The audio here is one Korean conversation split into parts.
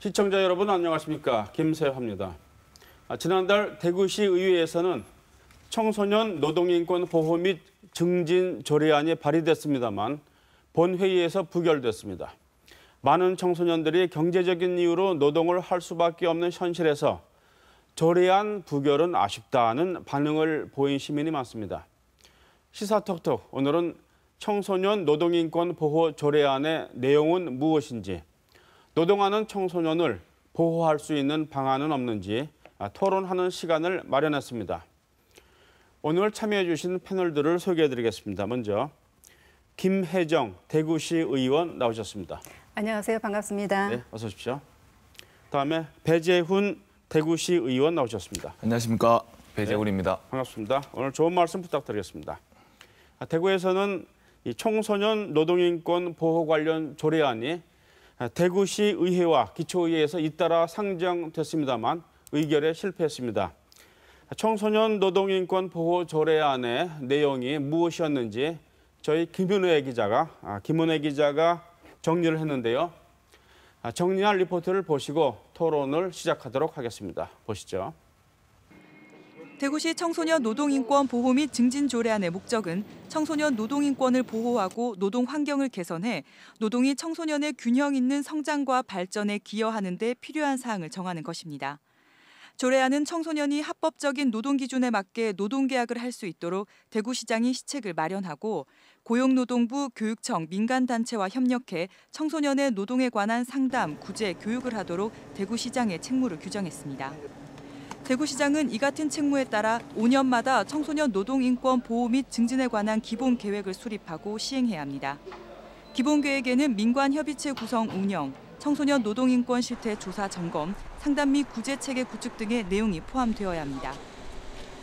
시청자 여러분 안녕하십니까? 김세화입니다. 지난달 대구시 의회에서는 청소년 노동인권 보호 및 증진 조례안이 발의됐습니다만 본회의에서 부결됐습니다. 많은 청소년들이 경제적인 이유로 노동을 할 수밖에 없는 현실에서 조례안 부결은 아쉽다는 반응을 보인 시민이 많습니다. 시사톡톡 오늘은 청소년 노동인권 보호 조례안의 내용은 무엇인지, 노동하는 청소년을 보호할 수 있는 방안은 없는지 토론하는 시간을 마련했습니다. 오늘 참여해 주신 패널들을 소개해드리겠습니다. 먼저 김혜정 대구시 의원 나오셨습니다. 안녕하세요. 반갑습니다. 네, 어서 오십시오. 다음에 배재훈 대구시 의원 나오셨습니다. 안녕하십니까. 배재훈입니다. 네, 반갑습니다. 오늘 좋은 말씀 부탁드리겠습니다. 대구에서는 이 청소년 노동인권 보호 관련 조례안이 대구시 의회와 기초의회에서 잇따라 상정됐습니다만 의결에 실패했습니다. 청소년 노동인권 보호 조례안의 내용이 무엇이었는지 저희 김은혜 기자가 정리를 했는데요. 정리한 리포트를 보시고 토론을 시작하도록 하겠습니다. 보시죠. 대구시 청소년 노동인권 보호 및 증진 조례안의 목적은 청소년 노동인권을 보호하고 노동 환경을 개선해 노동이 청소년의 균형 있는 성장과 발전에 기여하는 데 필요한 사항을 정하는 것입니다. 조례안은 청소년이 합법적인 노동 기준에 맞게 노동계약을 할 수 있도록 대구시장이 시책을 마련하고 고용노동부, 교육청, 민간단체와 협력해 청소년의 노동에 관한 상담, 구제, 교육을 하도록 대구시장의 책무를 규정했습니다. 대구시장은 이 같은 책무에 따라 5년마다 청소년 노동인권 보호 및 증진에 관한 기본 계획을 수립하고 시행해야 합니다. 기본 계획에는 민관협의체 구성 운영, 청소년 노동인권 실태 조사 점검, 상담 및 구제 체계 구축 등의 내용이 포함되어야 합니다.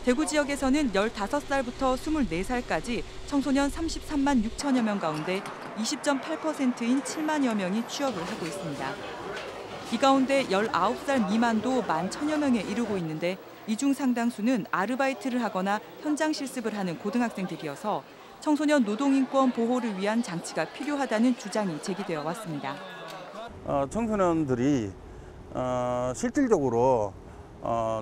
대구 지역에서는 15살부터 24살까지 청소년 33만 6천여 명 가운데 20.8%인 7만여 명이 취업을 하고 있습니다. 이 가운데 19살 미만도 11,000여 명에 이르고 있는데 이 중 상당수는 아르바이트를 하거나 현장 실습을 하는 고등학생들이어서 청소년 노동인권 보호를 위한 장치가 필요하다는 주장이 제기되어 왔습니다. 청소년들이 실질적으로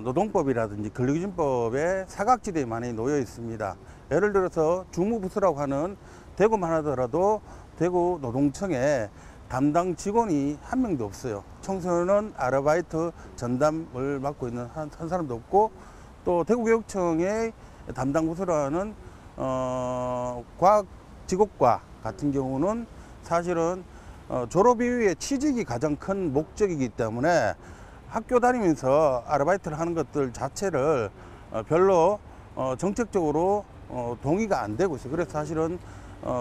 노동법이라든지 근로기준법에 사각지대에 많이 놓여 있습니다. 예를 들어서 주무부서라고 하는 대구만 하더라도 대구 노동청에 담당 직원이 한 명도 없어요. 청소년 아르바이트 전담을 맡고 있는 한 사람도 없고, 또 대구교육청의 담당 부서라는 과학직업과 같은 경우는 사실은 졸업 이후에 취직이 가장 큰 목적이기 때문에 학교 다니면서 아르바이트를 하는 것들 자체를 별로 정책적으로 동의가 안 되고 있어요. 그래서 사실은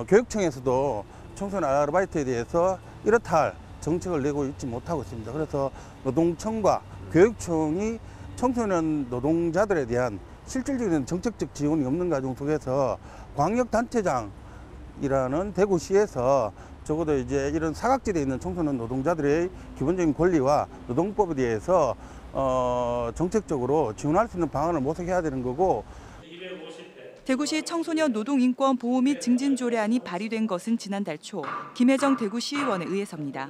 교육청에서도 청소년 아르바이트에 대해서 이렇다 할 정책을 내고 있지 못하고 있습니다. 그래서 노동청과 교육청이 청소년 노동자들에 대한 실질적인 정책적 지원이 없는 과정 속에서 광역단체장이라는 대구시에서 적어도 이제 이런 사각지대에 있는 청소년 노동자들의 기본적인 권리와 노동법에 대해서 정책적으로 지원할 수 있는 방안을 모색해야 되는 거고, 대구시 청소년 노동인권 보호 및 증진 조례안이 발의된 것은 지난달 초 김혜정 대구시의원에 의해서입니다.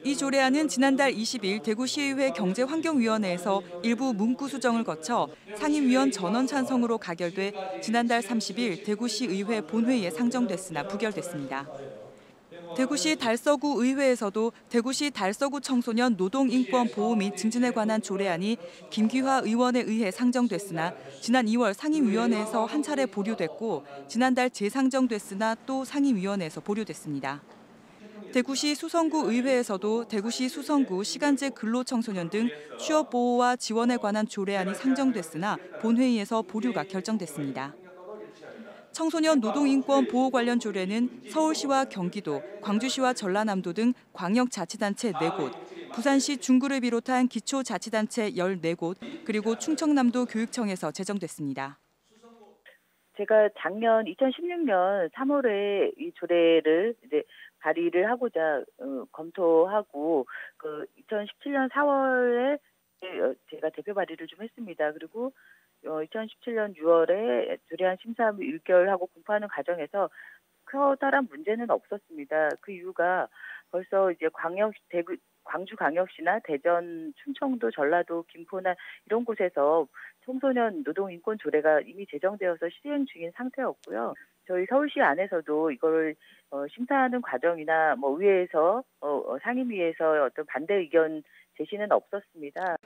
이 조례안은 지난달 20일 대구시의회 경제환경위원회에서 일부 문구 수정을 거쳐 상임위원 전원 찬성으로 가결돼 지난달 30일 대구시의회 본회의에 상정됐으나 부결됐습니다. 대구시 달서구 의회에서도 대구시 달서구 청소년 노동인권 보호 및 증진에 관한 조례안이 김기화 의원에 의해 상정됐으나 지난 2월 상임위원회에서 한 차례 보류됐고 지난달 재상정됐으나 또 상임위원회에서 보류됐습니다. 대구시 수성구 의회에서도 대구시 수성구 시간제 근로청소년 등 취업 보호와 지원에 관한 조례안이 상정됐으나 본회의에서 보류가 결정됐습니다. 청소년 노동인권 보호 관련 조례는 서울시와 경기도, 광주시와 전라남도 등 광역자치단체 4곳, 부산시 중구를 비롯한 기초자치단체 14곳, 그리고 충청남도 교육청에서 제정됐습니다. 제가 작년 2016년 3월에 이 조례를 이제 발의를 하고자 검토하고 2017년 4월에 제가 대표 발의를 좀 했습니다. 그리고 2017년 6월에 조례안 심사 의결하고 공포하는 과정에서 커다란 문제는 없었습니다. 그 이유가 벌써 이제 광주광역시나 대전, 충청도, 전라도, 김포나 이런 곳에서 청소년 노동인권 조례가 이미 제정되어서 시행 중인 상태였고요. 저희 서울시 안에서도 이걸 심사하는 과정이나 뭐 의회에서 상임위에서 어떤 반대 의견 제시는 없었습니다.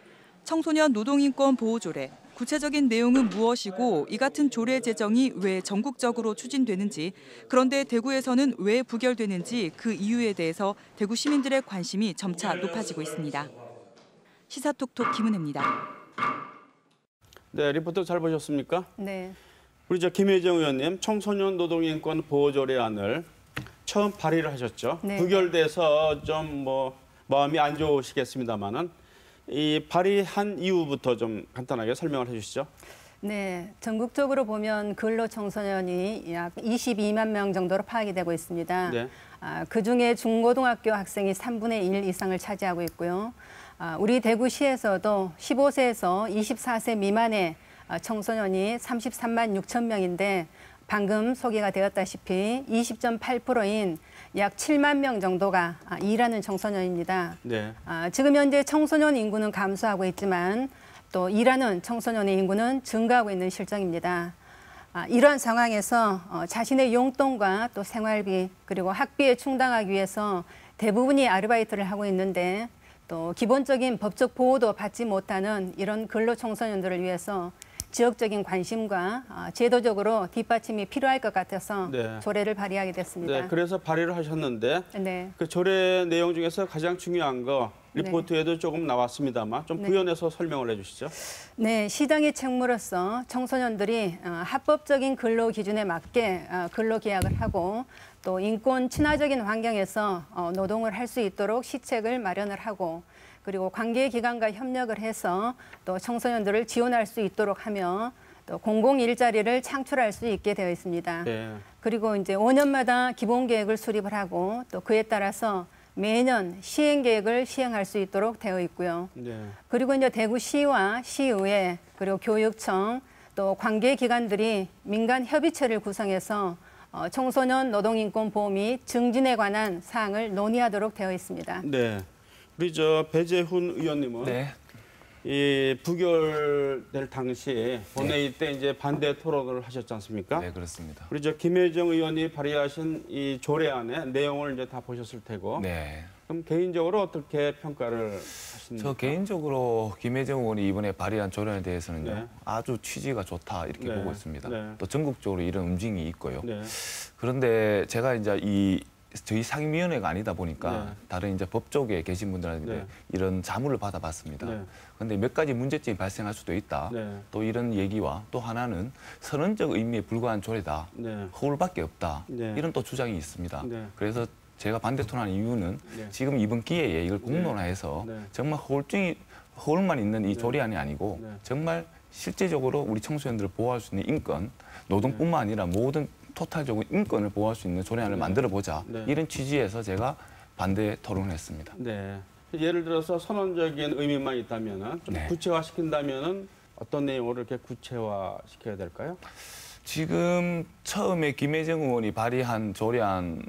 청소년 노동인권 보호조례, 구체적인 내용은 무엇이고 이 같은 조례 제정이 왜 전국적으로 추진되는지, 그런데 대구에서는 왜 부결되는지 그 이유에 대해서 대구 시민들의 관심이 점차 높아지고 있습니다. 시사톡톡 김은혜입니다. 네, 리포터 잘 보셨습니까? 네. 우리 김혜정 의원님, 청소년 노동인권 보호조례안을 처음 발의를 하셨죠. 네. 부결돼서 좀 마음이 안 좋으시겠습니다만은 이 발의한 이유부터 좀 간단하게 설명을 해주시죠. 네, 전국적으로 보면 근로 청소년이 약 22만 명 정도로 파악이 되고 있습니다. 네. 그중에 중고등학교 학생이 3분의 1 이상을 차지하고 있고요. 우리 대구시에서도 15세에서 24세 미만의 청소년이 33만 6천 명인데 방금 소개가 되었다시피 20.8%인 약 7만 명 정도가 일하는 청소년입니다. 네. 지금 현재 청소년 인구는 감소하고 있지만 또 일하는 청소년의 인구는 증가하고 있는 실정입니다. 이러한 상황에서 자신의 용돈과 또 생활비 그리고 학비에 충당하기 위해서 대부분이 아르바이트를 하고 있는데 또 기본적인 법적 보호도 받지 못하는 이런 근로 청소년들을 위해서 지역적인 관심과 제도적으로 뒷받침이 필요할 것 같아서 네. 조례를 발의하게 됐습니다. 네, 그래서 발의를 하셨는데 네. 그 조례 내용 중에서 가장 중요한 거 리포트에도 조금 나왔습니다만 좀 부연해서 설명을 해주시죠. 네, 시장의 책무로서 청소년들이 합법적인 근로 기준에 맞게 근로 계약을 하고 또 인권 친화적인 환경에서 노동을 할 수 있도록 시책을 마련을 하고 그리고 관계기관과 협력을 해서 또 청소년들을 지원할 수 있도록 하며 또 공공 일자리를 창출할 수 있게 되어 있습니다. 네. 그리고 이제 5년마다 기본 계획을 수립을 하고 또 그에 따라서 매년 시행 계획을 시행할 수 있도록 되어 있고요. 네. 그리고 이제 대구시와 시의회 그리고 교육청 또 관계기관들이 민간 협의체를 구성해서 청소년 노동인권 보호 및 증진에 관한 사항을 논의하도록 되어 있습니다. 네. 우리 배재훈 의원님은 네. 이 부결될 당시 본회의 때 이제 반대 토론을 하셨지 않습니까? 네, 그렇습니다. 우리 김혜정 의원이 발의하신 이 조례안의 내용을 이제 다 보셨을 테고. 네. 그럼 개인적으로 어떻게 평가를 하십니까? 저 개인적으로 김혜정 의원이 이번에 발의한 조례에 대해서는요. 네. 아주 취지가 좋다 이렇게 네. 보고 있습니다. 네. 또 전국적으로 이런 움직임이 있고요. 네. 그런데 제가 이제 저희 상임위원회가 아니다 보니까 네. 다른 이제 법 쪽에 계신 분들한테 네. 이런 자문을 받아봤습니다. 네. 그런데 몇 가지 문제점이 발생할 수도 있다. 네. 또 이런 얘기와 또 하나는 선언적 의미에 불과한 조례다. 네. 허울밖에 없다. 네. 이런 또 주장이 있습니다. 네. 그래서 제가 반대 토론한 이유는 네. 지금 이번 기회에 이걸 공론화해서 네. 정말 허울만 있는 이 조례안이 아니고 네. 정말 실제적으로 우리 청소년들을 보호할 수 있는 인권, 노동뿐만 아니라 모든 토탈적인 인권을 보호할 수 있는 조례안을 만들어보자. 네. 이런 취지에서 제가 반대 토론을 했습니다. 네. 예를 들어서 선언적인 의미만 있다면은 좀 네. 구체화시킨다면은 어떤 내용으로 이렇게 구체화시켜야 될까요? 지금 처음에 김혜정 의원이 발의한 조례안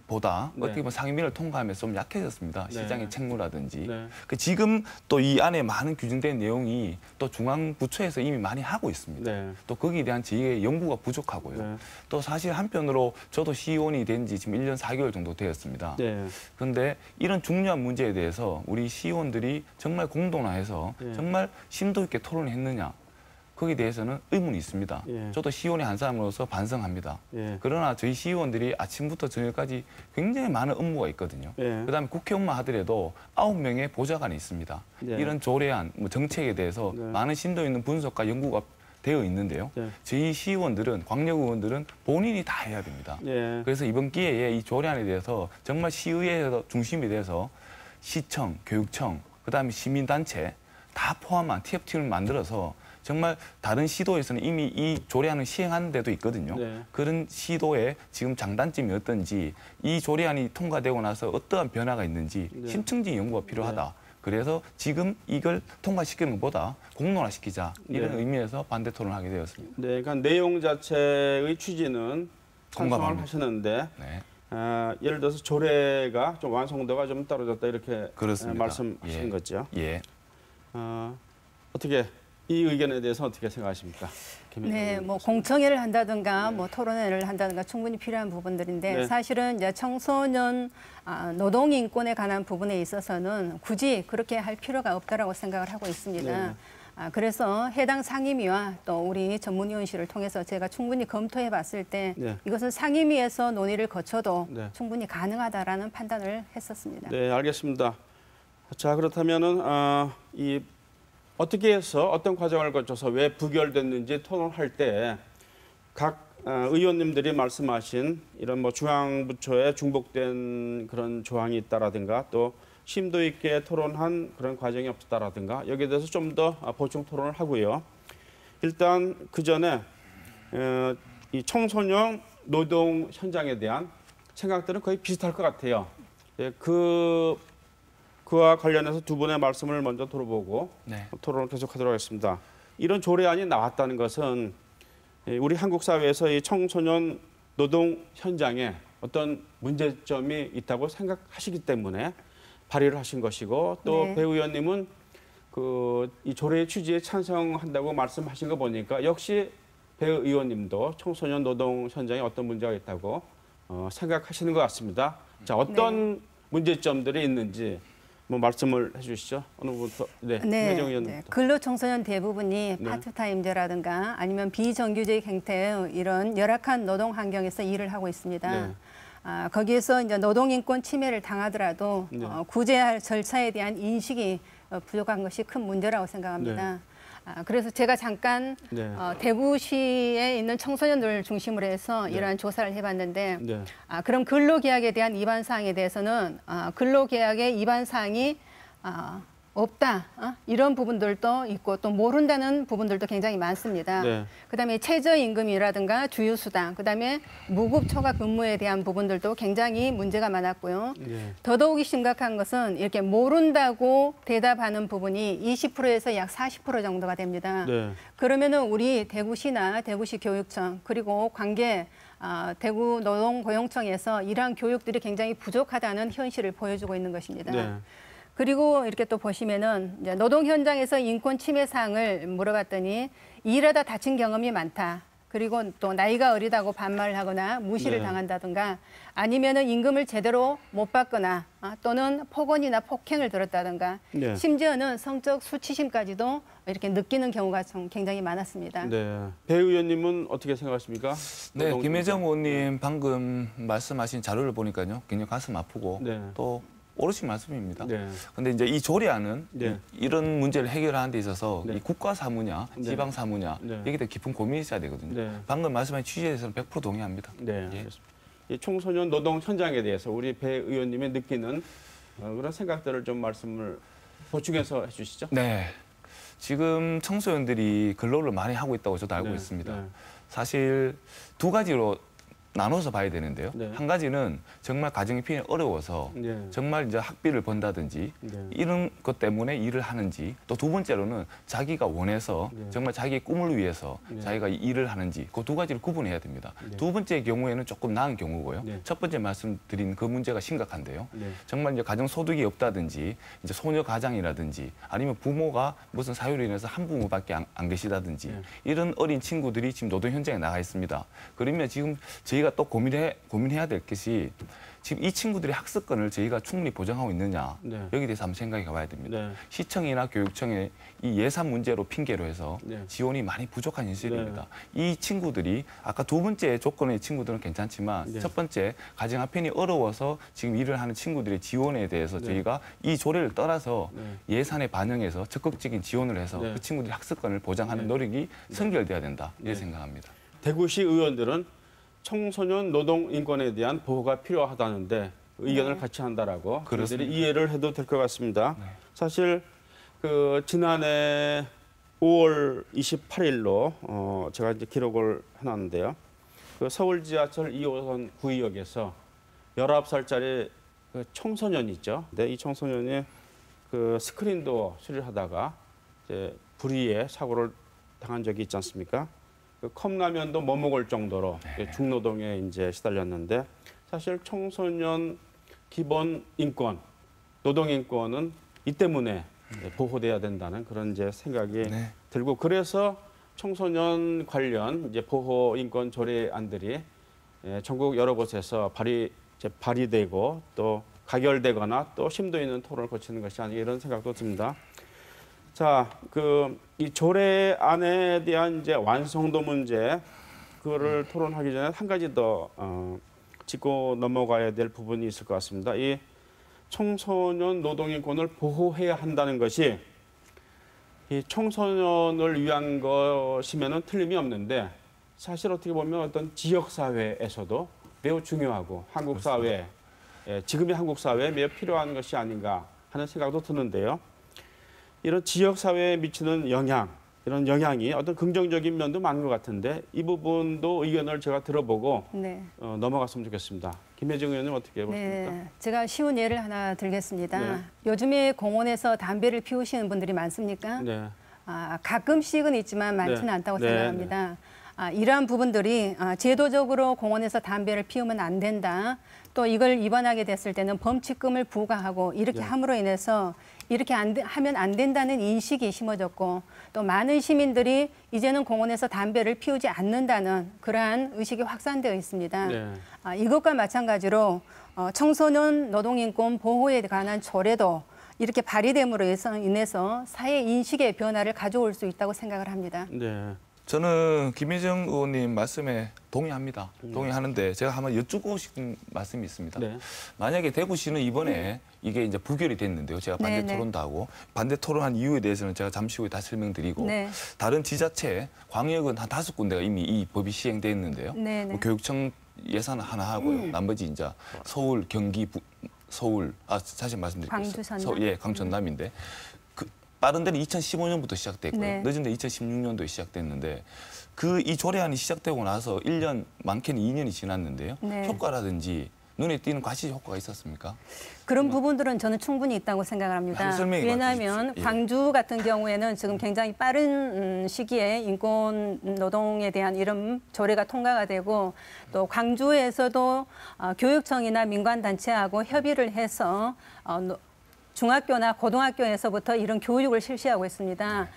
보다 네. 어떻게 보면 상임위를 통과하면서 좀 약해졌습니다. 네. 시장의 책무라든지. 네. 지금 또 이 안에 많은 규정된 내용이 또 중앙부처에서 이미 많이 하고 있습니다. 네. 또 거기에 대한 저희의 연구가 부족하고요. 네. 또 사실 한편으로 저도 시의원이 된 지 지금 1년 4개월 정도 되었습니다. 네. 그런데 이런 중요한 문제에 대해서 우리 시의원들이 정말 공론화해서 네. 정말 심도 있게 토론을 했느냐. 거기에 대해서는 의문이 있습니다. 예. 저도 시의원의 한 사람으로서 반성합니다. 예. 그러나 저희 시의원들이 아침부터 저녁까지 굉장히 많은 업무가 있거든요. 예. 그다음에 국회의원만 하더라도 9명의 보좌관이 있습니다. 네. 이런 조례안, 정책에 대해서 네. 많은 심도 있는 분석과 연구가 되어 있는데요. 네. 저희 시의원들은, 광역의원들은 본인이 다 해야 됩니다. 예. 그래서 이번 기회에 이 조례안에 대해서 정말 시의회에서 중심이 돼서 시청, 교육청, 그다음에 시민단체 다 포함한 TF팀을 만들어서 정말 다른 시도에서는 이미 이 조례안을 시행하는 데도 있거든요. 네. 그런 시도의 지금 장단점이 어떤지, 이 조례안이 통과되고 나서 어떠한 변화가 있는지 네. 심층적인 연구가 필요하다. 그래서 지금 이걸 통과시키는 것보다 공론화시키자 이런 네. 의미에서 반대 토론을 하게 되었습니다. 네, 그러니까 내용 자체의 취지는 찬성을 공감합니다. 하시는데 네. 예를 들어서 조례가 좀 완성도가 좀 떨어졌다 이렇게 그렇습니다. 말씀하신 예. 거죠. 예. 어떻게 이 의견에 대해서 어떻게 생각하십니까? 네, 뭐 공청회를 한다든가 뭐 토론회를 한다든가 충분히 필요한 부분들인데 네. 사실은 이제 청소년 노동 인권에 관한 부분에 있어서는 굳이 그렇게 할 필요가 없다라고 생각을 하고 있습니다. 네. 그래서 해당 상임위와 또 우리 전문위원실을 통해서 제가 충분히 검토해 봤을 때 네. 이것은 상임위에서 논의를 거쳐도 네. 충분히 가능하다라는 판단을 했었습니다. 네, 알겠습니다. 자, 그렇다면은 이 어떻게 해서 어떤 과정을 거쳐서 왜 부결됐는지 토론할 때 각 의원님들이 말씀하신 이런 뭐 중앙부처에 중복된 그런 조항이 있다라든가 또 심도 있게 토론한 그런 과정이 없었다라든가 여기에 대해서 좀 더 보충 토론을 하고요. 일단 그 전에 이 청소년 노동 현장에 대한 생각들은 거의 비슷할 것 같아요. 예, 그와 관련해서 두 분의 말씀을 먼저 들어보고 네. 토론을 계속하도록 하겠습니다. 이런 조례안이 나왔다는 것은 우리 한국 사회에서 이 청소년 노동 현장에 어떤 문제점이 있다고 생각하시기 때문에 발의를 하신 것이고 또 네. 배 의원님은 이 조례의 취지에 찬성한다고 말씀하신 거 보니까 역시 배 의원님도 청소년 노동 현장에 어떤 문제가 있다고 생각하시는 것 같습니다. 자, 어떤 문제점들이 있는지 뭐 말씀을 해주시죠. 어느 분부터? 네, 김혜정 의원님부터. 근로청소년 대부분이 네. 파트타임제라든가 아니면 비정규직 형태의 이런 열악한 노동 환경에서 일을 하고 있습니다. 네. 거기에서 이제 노동인권 침해를 당하더라도 네. 구제할 절차에 대한 인식이 부족한 것이 큰 문제라고 생각합니다. 그래서 제가 잠깐 네. 대구시에 있는 청소년들 중심으로 해서 네. 이러한 조사를 해봤는데 네. 그럼 근로계약에 대한 위반 사항에 대해서는 근로계약의 위반 사항이 없다 이런 부분들도 있고 또 모른다는 부분들도 굉장히 많습니다. 네. 그다음에 최저임금이라든가 주휴수당, 그다음에 무급 초과 근무에 대한 부분들도 굉장히 문제가 많았고요. 네. 더더욱이 심각한 것은 이렇게 모른다고 대답하는 부분이 20%에서 약 40% 정도가 됩니다. 네. 그러면은 우리 대구시나 대구시 교육청 그리고 관계 대구 노동고용청에서 이러한 교육들이 굉장히 부족하다는 현실을 보여주고 있는 것입니다. 네. 그리고 이렇게 또 보시면은 이제 노동 현장에서 인권 침해 사항을 물어봤더니 일하다 다친 경험이 많다. 그리고 또 나이가 어리다고 반말을 하거나 무시를 네. 당한다든가 아니면은 임금을 제대로 못 받거나 또는 폭언이나 폭행을 들었다든가 네. 심지어는 성적 수치심까지도 이렇게 느끼는 경우가 좀 굉장히 많았습니다. 네. 배 의원님은 어떻게 생각하십니까? 네, 노동- 김혜정 의원님 방금 말씀하신 자료를 보니까요. 굉장히 가슴 아프고 네. 또 옳으신 말씀입니다. 네. 근데 이제 이 조례안은 네. 이런 문제를 해결하는 데 있어서 네. 이 국가 사무냐, 네. 지방 사무냐 네. 여기에 대해 깊은 고민이 있어야 되거든요. 네. 방금 말씀하신 취지에 대해서는 100% 동의합니다. 네, 예. 알겠습니다. 이 청소년 노동 현장에 대해서 우리 배 의원님이 느끼는 그런 생각들을 좀 말씀을 보충해서 해주시죠. 네, 지금 청소년들이 근로를 많이 하고 있다고 저도 알고 네. 있습니다. 네. 사실 두 가지로 나눠서 봐야 되는데요. 네. 한 가지는 정말 가정이 필히 어려워서 네. 정말 이제 학비를 번다든지 네. 이런 것 때문에 일을 하는지 또 두 번째로는 자기가 원해서 네. 정말 자기의 꿈을 위해서 네. 자기가 일을 하는지 그 두 가지를 구분해야 됩니다. 네. 두 번째 경우에는 조금 나은 경우고요. 네. 첫 번째 말씀드린 그 문제가 심각한데요. 네. 정말 이제 가정 소득이 없다든지 이제 소녀 가장이라든지 아니면 부모가 무슨 사유로 인해서 한 부모밖에 안 계시다든지 네. 이런 어린 친구들이 지금 노동 현장에 나가 있습니다. 그러면 지금 저희가 또 고민해야 될 것이 지금 이 친구들의 학습권을 저희가 충분히 보장하고 있느냐 네. 여기에 대해서 한번 생각해 봐야 됩니다. 네. 시청이나 교육청의 이 예산 문제로 핑계로 해서 네. 지원이 많이 부족한 현실입니다. 이 친구들이 아까 두 번째 조건의 친구들은 괜찮지만 네. 첫 번째 가정 형편이 어려워서 지금 일을 하는 친구들의 지원에 대해서 네. 저희가 이 조례를 떠나서 네. 예산에 반영해서 적극적인 지원을 해서 네. 그 친구들의 학습권을 보장하는 네. 노력이 선결돼야 된다 이렇게 네. 생각합니다. 대구시 의원들은 청소년 노동 인권에 대한 보호가 필요하다는데 의견을 같이 한다라고 그렇습니다. 저희들이 이해를 해도 될 것 같습니다. 네. 사실 지난해 5월 28일로 제가 이제 기록을 해놨는데요. 서울 지하철 2호선 구의역에서 19살짜리 청소년이 있죠. 네, 이 청소년이 스크린도어 수리하다가 이제 불의의 사고를 당한 적이 있지 않습니까? 컵라면도 못 먹을 정도로 중노동에 이제 시달렸는데 사실 청소년 기본 인권, 노동 인권은 이 때문에 보호돼야 된다는 그런 이제 생각이 네. 들고 그래서 청소년 관련 이제 보호 인권 조례안들이 전국 여러 곳에서 발의되고 또 가결되거나 또 심도 있는 토론을 거치는 것이 아닌가 이런 생각도 듭니다. 자, 이 조례안에 대한 이제 완성도 문제 그거를 토론하기 전에 한 가지 더 짚고 넘어가야 될 부분이 있을 것 같습니다. 이 청소년 노동인권을 보호해야 한다는 것이 이 청소년을 위한 것이면은 틀림이 없는데 사실 어떻게 보면 어떤 지역 사회에서도 매우 중요하고 한국 사회, 지금의 한국 사회에 매우 필요한 것이 아닌가 하는 생각도 드는데요. 이런 지역 사회에 미치는 영향, 이런 영향이 어떤 긍정적인 면도 많은 것 같은데 이 부분도 의견을 제가 들어보고 네. 넘어갔으면 좋겠습니다. 김혜정 의원님 어떻게 보십니까? 네, 제가 쉬운 예를 하나 들겠습니다. 네. 요즘에 공원에서 담배를 피우시는 분들이 많습니까? 네. 가끔씩은 있지만 많지는 네. 않다고 네. 생각합니다. 이러한 부분들이 제도적으로 공원에서 담배를 피우면 안 된다. 또 이걸 위반하게 됐을 때는 범칙금을 부과하고 이렇게 네. 함으로 인해서 이렇게 하면 안 된다는 인식이 심어졌고 또 많은 시민들이 이제는 공원에서 담배를 피우지 않는다는 그러한 의식이 확산되어 있습니다. 네. 이것과 마찬가지로 청소년 노동인권 보호에 관한 조례도 이렇게 발의됨으로 인해서 사회 인식의 변화를 가져올 수 있다고 생각을 합니다. 네. 저는 김혜정 의원님 말씀에 동의합니다. 동의하는데 제가 한번 여쭙고 싶은 말씀이 있습니다. 네. 만약에 대구시는 이번에 이게 이제 부결이 됐는데요. 제가 반대 네, 네. 토론도 하고 반대 토론한 이유에 대해서는 제가 잠시 후에 다시 설명드리고 네. 다른 지자체, 광역은 한 5군데가 이미 이 법이 시행돼 있는데요. 네, 네. 뭐 교육청 예산 하나 하고요. 나머지 이제 서울, 경기, 서울, 사실 말씀드릴게요. 광주, 전남? 광주, 전남인데 빠른 데는 2015년부터 시작됐고요. 네. 늦은 데 2016년도에 시작됐는데 이 조례안이 시작되고 나서 1년, 많게는 2년이 지났는데요. 네. 효과라든지 눈에 띄는 과시 효과가 있었습니까? 그런 부분들은 저는 충분히 있다고 생각을 합니다. 한번 설명해 왜냐하면 주십시오. 예. 광주 같은 경우에는 지금 굉장히 빠른 시기에 인권 노동에 대한 이런 조례가 통과가 되고 또 광주에서도 교육청이나 민관단체하고 협의를 해서 중학교나 고등학교에서부터 이런 교육을 실시하고 있습니다.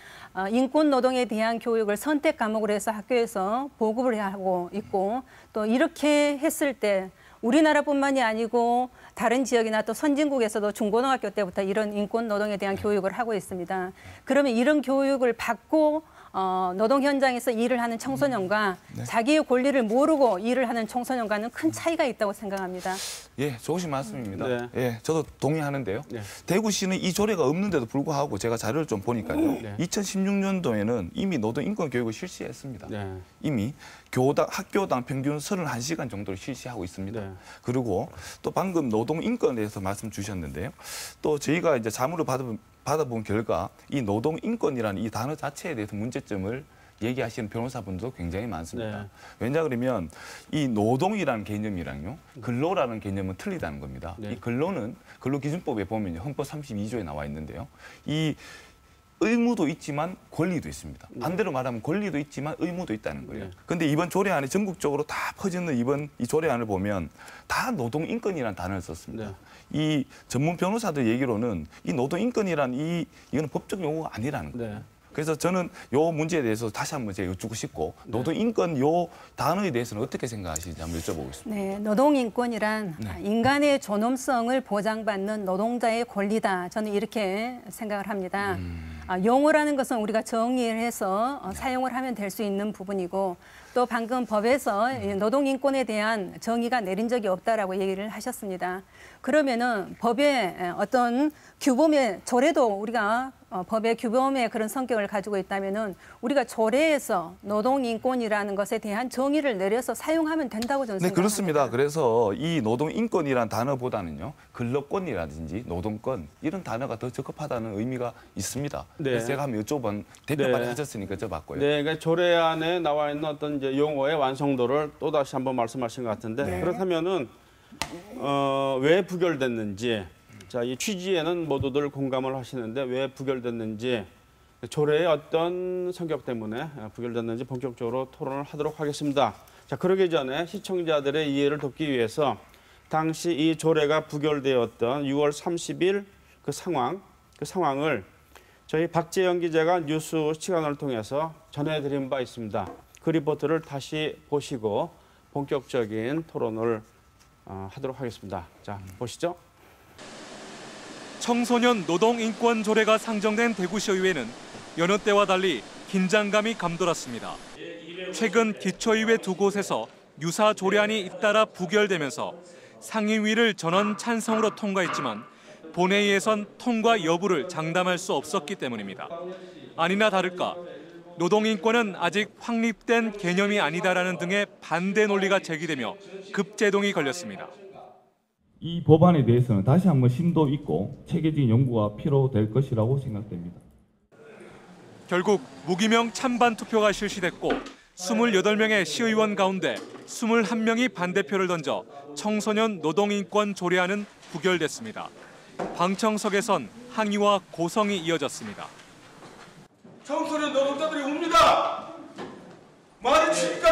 인권 노동에 대한 교육을 선택 과목으로 해서 학교에서 보급을 하고 있고 또 이렇게 했을 때 우리나라뿐만이 아니고 다른 지역이나 또 선진국에서도 중고등학교 때부터 이런 인권 노동에 대한 교육을 하고 있습니다. 그러면 이런 교육을 받고 노동 현장에서 일을 하는 청소년과 자기의 권리를 모르고 일을 하는 청소년과는 큰 차이가 있다고 생각합니다. 예, 좋으신 말씀입니다. 네. 예, 저도 동의하는데요. 네. 대구시는 이 조례가 없는데도 불구하고 제가 자료를 좀 보니까요. 네. 2016년도에는 이미 노동 인권 교육을 실시했습니다. 네. 이미 학교당 평균 31시간 정도를 실시하고 있습니다. 네. 그리고 또 방금 노동 인권에 대해서 말씀 주셨는데요. 또 저희가 이제 자문을 받아본 결과 이 노동 인권이라는 이 단어 자체에 대해서 문제점을 얘기하시는 변호사분들도 굉장히 많습니다. 네. 왜냐 그러면 이 노동이라는 개념이랑요, 근로라는 개념은 틀리다는 겁니다. 네. 이 근로는 근로기준법에 보면 헌법 32조에 나와 있는데요. 이 의무도 있지만 권리도 있습니다. 반대로 말하면 권리도 있지만 의무도 있다는 거예요. 네. 그런데 이번 조례안이 전국적으로 다 퍼지는 이번 이 조례안을 보면 다 노동인권이라는 단어를 썼습니다. 네. 이 전문 변호사들 얘기로는 이 노동인권이란 이거는 법적 용어가 아니라는 거예요. 네. 그래서 저는 요 문제에 대해서 다시 한번 제가 여쭙고 싶고 노동인권 요 단어에 대해서는 어떻게 생각하시는지 한번 여쭤보고 싶습니다. 네, 노동인권이란 인간의 존엄성을 보장받는 노동자의 권리다. 저는 이렇게 생각을 합니다. 용어라는 것은 우리가 정의를 해서 사용을 하면 될 수 있는 부분이고 또 방금 법에서 노동인권에 대한 정의가 내린 적이 없다라고 얘기를 하셨습니다. 그러면은 법에 어떤 규범의 조례도 우리가 법의 규범의 그런 성격을 가지고 있다면은 우리가 조례에서 노동인권이라는 것에 대한 정의를 내려서 사용하면 된다고 저는 네, 생각합니다. 그렇습니다. 그래서 이 노동인권이라는 단어보다는요, 근로권이라든지 노동권 이런 단어가 더 적합하다는 의미가 있습니다. 네. 그래서 제가 한번 여쭤본 대표 발의 네. 하셨으니까 여쭤봤고요. 네, 그러니까 조례안에 나와 있는 어떤 이제 용어의 완성도를 또 다시 한번 말씀하신 것 같은데 네. 그렇다면은 왜 부결됐는지 자, 이 취지에는 모두들 공감을 하시는데 왜 부결됐는지 조례의 어떤 성격 때문에 부결됐는지 본격적으로 토론을 하도록 하겠습니다. 자, 그러기 전에 시청자들의 이해를 돕기 위해서 당시 이 조례가 부결되었던 6월 30일 그 상황을 저희 박재영 기자가 뉴스 시간을 통해서 전해드린 바 있습니다. 그 리포트를 다시 보시고 본격적인 토론을 하도록 하겠습니다. 자, 보시죠. 청소년 노동인권 조례가 상정된 대구시의회는 여느 때와 달리 긴장감이 감돌았습니다. 최근 기초의회 두 곳에서 유사 조례안이 잇따라 부결되면서 상임위를 전원 찬성으로 통과했지만 본회의에선 통과 여부를 장담할 수 없었기 때문입니다. 아니나 다를까 노동인권은 아직 확립된 개념이 아니다라는 등의 반대 논리가 제기되며 급제동이 걸렸습니다. 이 법안에 대해서는 다시 한번 심도 있고 체계적인 연구가 필요될 것이라고 생각됩니다. 결국 무기명 찬반 투표가 실시됐고 28명의 시의원 가운데 21명이 반대표를 던져 청소년 노동인권 조례안은 부결됐습니다. 방청석에선 항의와 고성이 이어졌습니다. 청소년 노동자들이 웁니다. 말이 칩니까?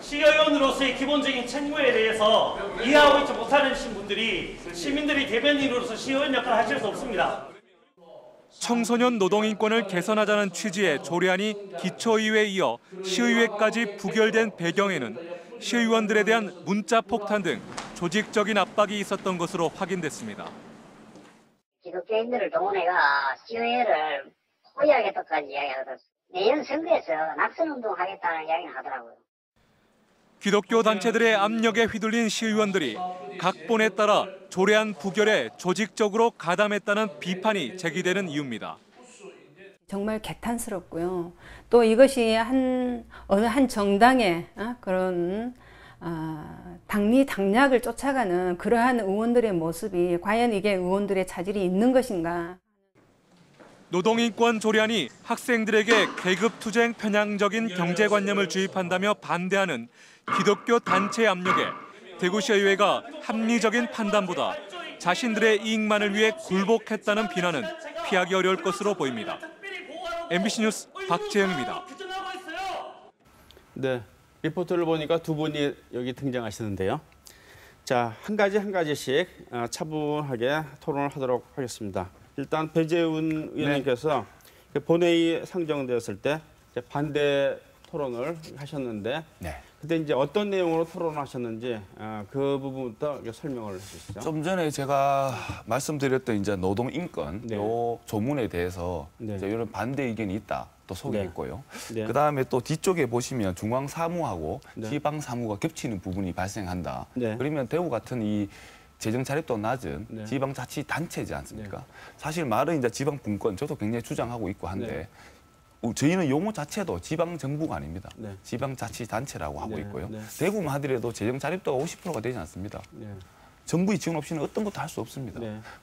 시의원으로서의 기본적인 책무에 대해서 이해하고 있지 못하는 분들이 시민들이 대변인으로서 시의원 역할을 하실 수 없습니다. 청소년 노동인권을 개선하자는 취지의 조례안이 기초의회에 이어 시의회까지 부결된 배경에는 시의원들에 대한 문자 폭탄 등 조직적인 압박이 있었던 것으로 확인됐습니다. 기독교인들을 동원해가 시의회를 포위하겠다까지 이야기하더라고요. 내년 선거에서 낙선운동하겠다는 이야기를 하더라고요. 기독교 단체들의 압력에 휘둘린 시의원들이 각본에 따라 조례안 부결에 조직적으로 가담했다는 비판이 제기되는 이유입니다. 정말 개탄스럽고요. 또 이것이 어느 한 정당의 그런 당리당략을 쫓아가는 그러한 의원들의 모습이 과연 이게 의원들의 차질이 있는 것인가. 노동인권 조례안이 학생들에게 계급투쟁 편향적인 경제관념을 주입한다며 반대하는 기독교 단체 압력에 대구시의회가 합리적인 판단보다 자신들의 이익만을 위해 굴복했다는 비난은 피하기 어려울 것으로 보입니다. MBC 뉴스 박재영입니다. 네, 리포트를 보니까 두 분이 여기 등장하시는데요. 자, 한 가지씩 차분하게 토론을 하도록 하겠습니다. 일단 배재훈 의원님께서 본회의 상정되었을 때 반대 토론을 하셨는데 그때 이제 어떤 내용으로 토론하셨는지 그 부분부터 설명을 해주시죠. 좀 전에 제가 말씀드렸던 이제 노동 인권 요 조문에 대해서 이제 이런 반대 의견이 있다 또 소개했고요. 그다음에 또 뒤쪽에 보시면 중앙 사무하고 지방 사무가 겹치는 부분이 발생한다. 그러면 대구 같은 이 재정 자립도 낮은 지방자치단체지 않습니까? 사실 말은 이제 지방분권 저도 굉장히 주장하고 있고 한데 저희는 용어 자체도 지방정부가 아닙니다. 지방자치단체라고 하고 있고요. 대구만 하더라도 재정 자립도가 50%가 되지 않습니다. 정부의 지원 없이는 어떤 것도 할 수 없습니다.